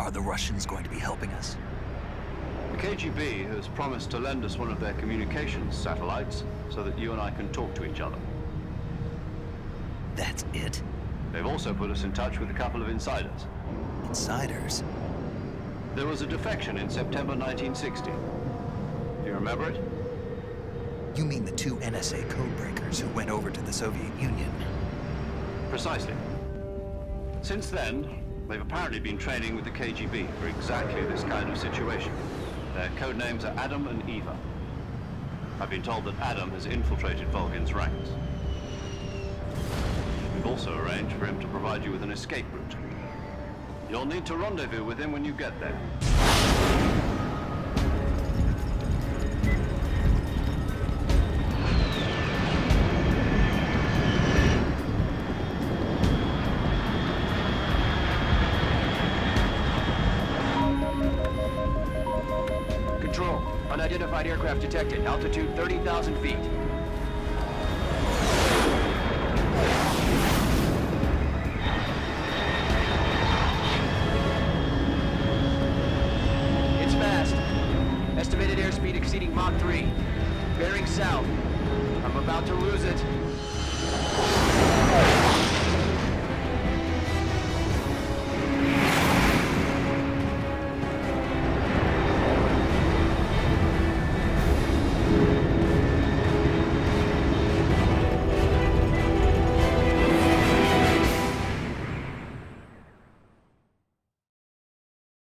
Speaker 1: Are the Russians going to be helping us?
Speaker 2: The KGB has promised to lend us one of their communications satellites so that you and I can talk to each other.
Speaker 1: That's it?
Speaker 2: They've also put us in touch with a couple of insiders.
Speaker 1: Insiders?
Speaker 2: There was a defection in September 1960. Do you remember it?
Speaker 1: You mean the 2 NSA codebreakers who went over to the Soviet Union?
Speaker 2: Precisely. Since then, they've apparently been training with the KGB for exactly this kind of situation. Their code names are Adam and Eva. I've been told that Adam has infiltrated Volgin's ranks. We've also arranged for him to provide you with an escape route. You'll need to rendezvous with him when you get there.
Speaker 4: Control. Unidentified aircraft detected. Altitude 30,000 feet. It's fast. Estimated airspeed exceeding Mach 3. Bearing south. I'm about to lose it.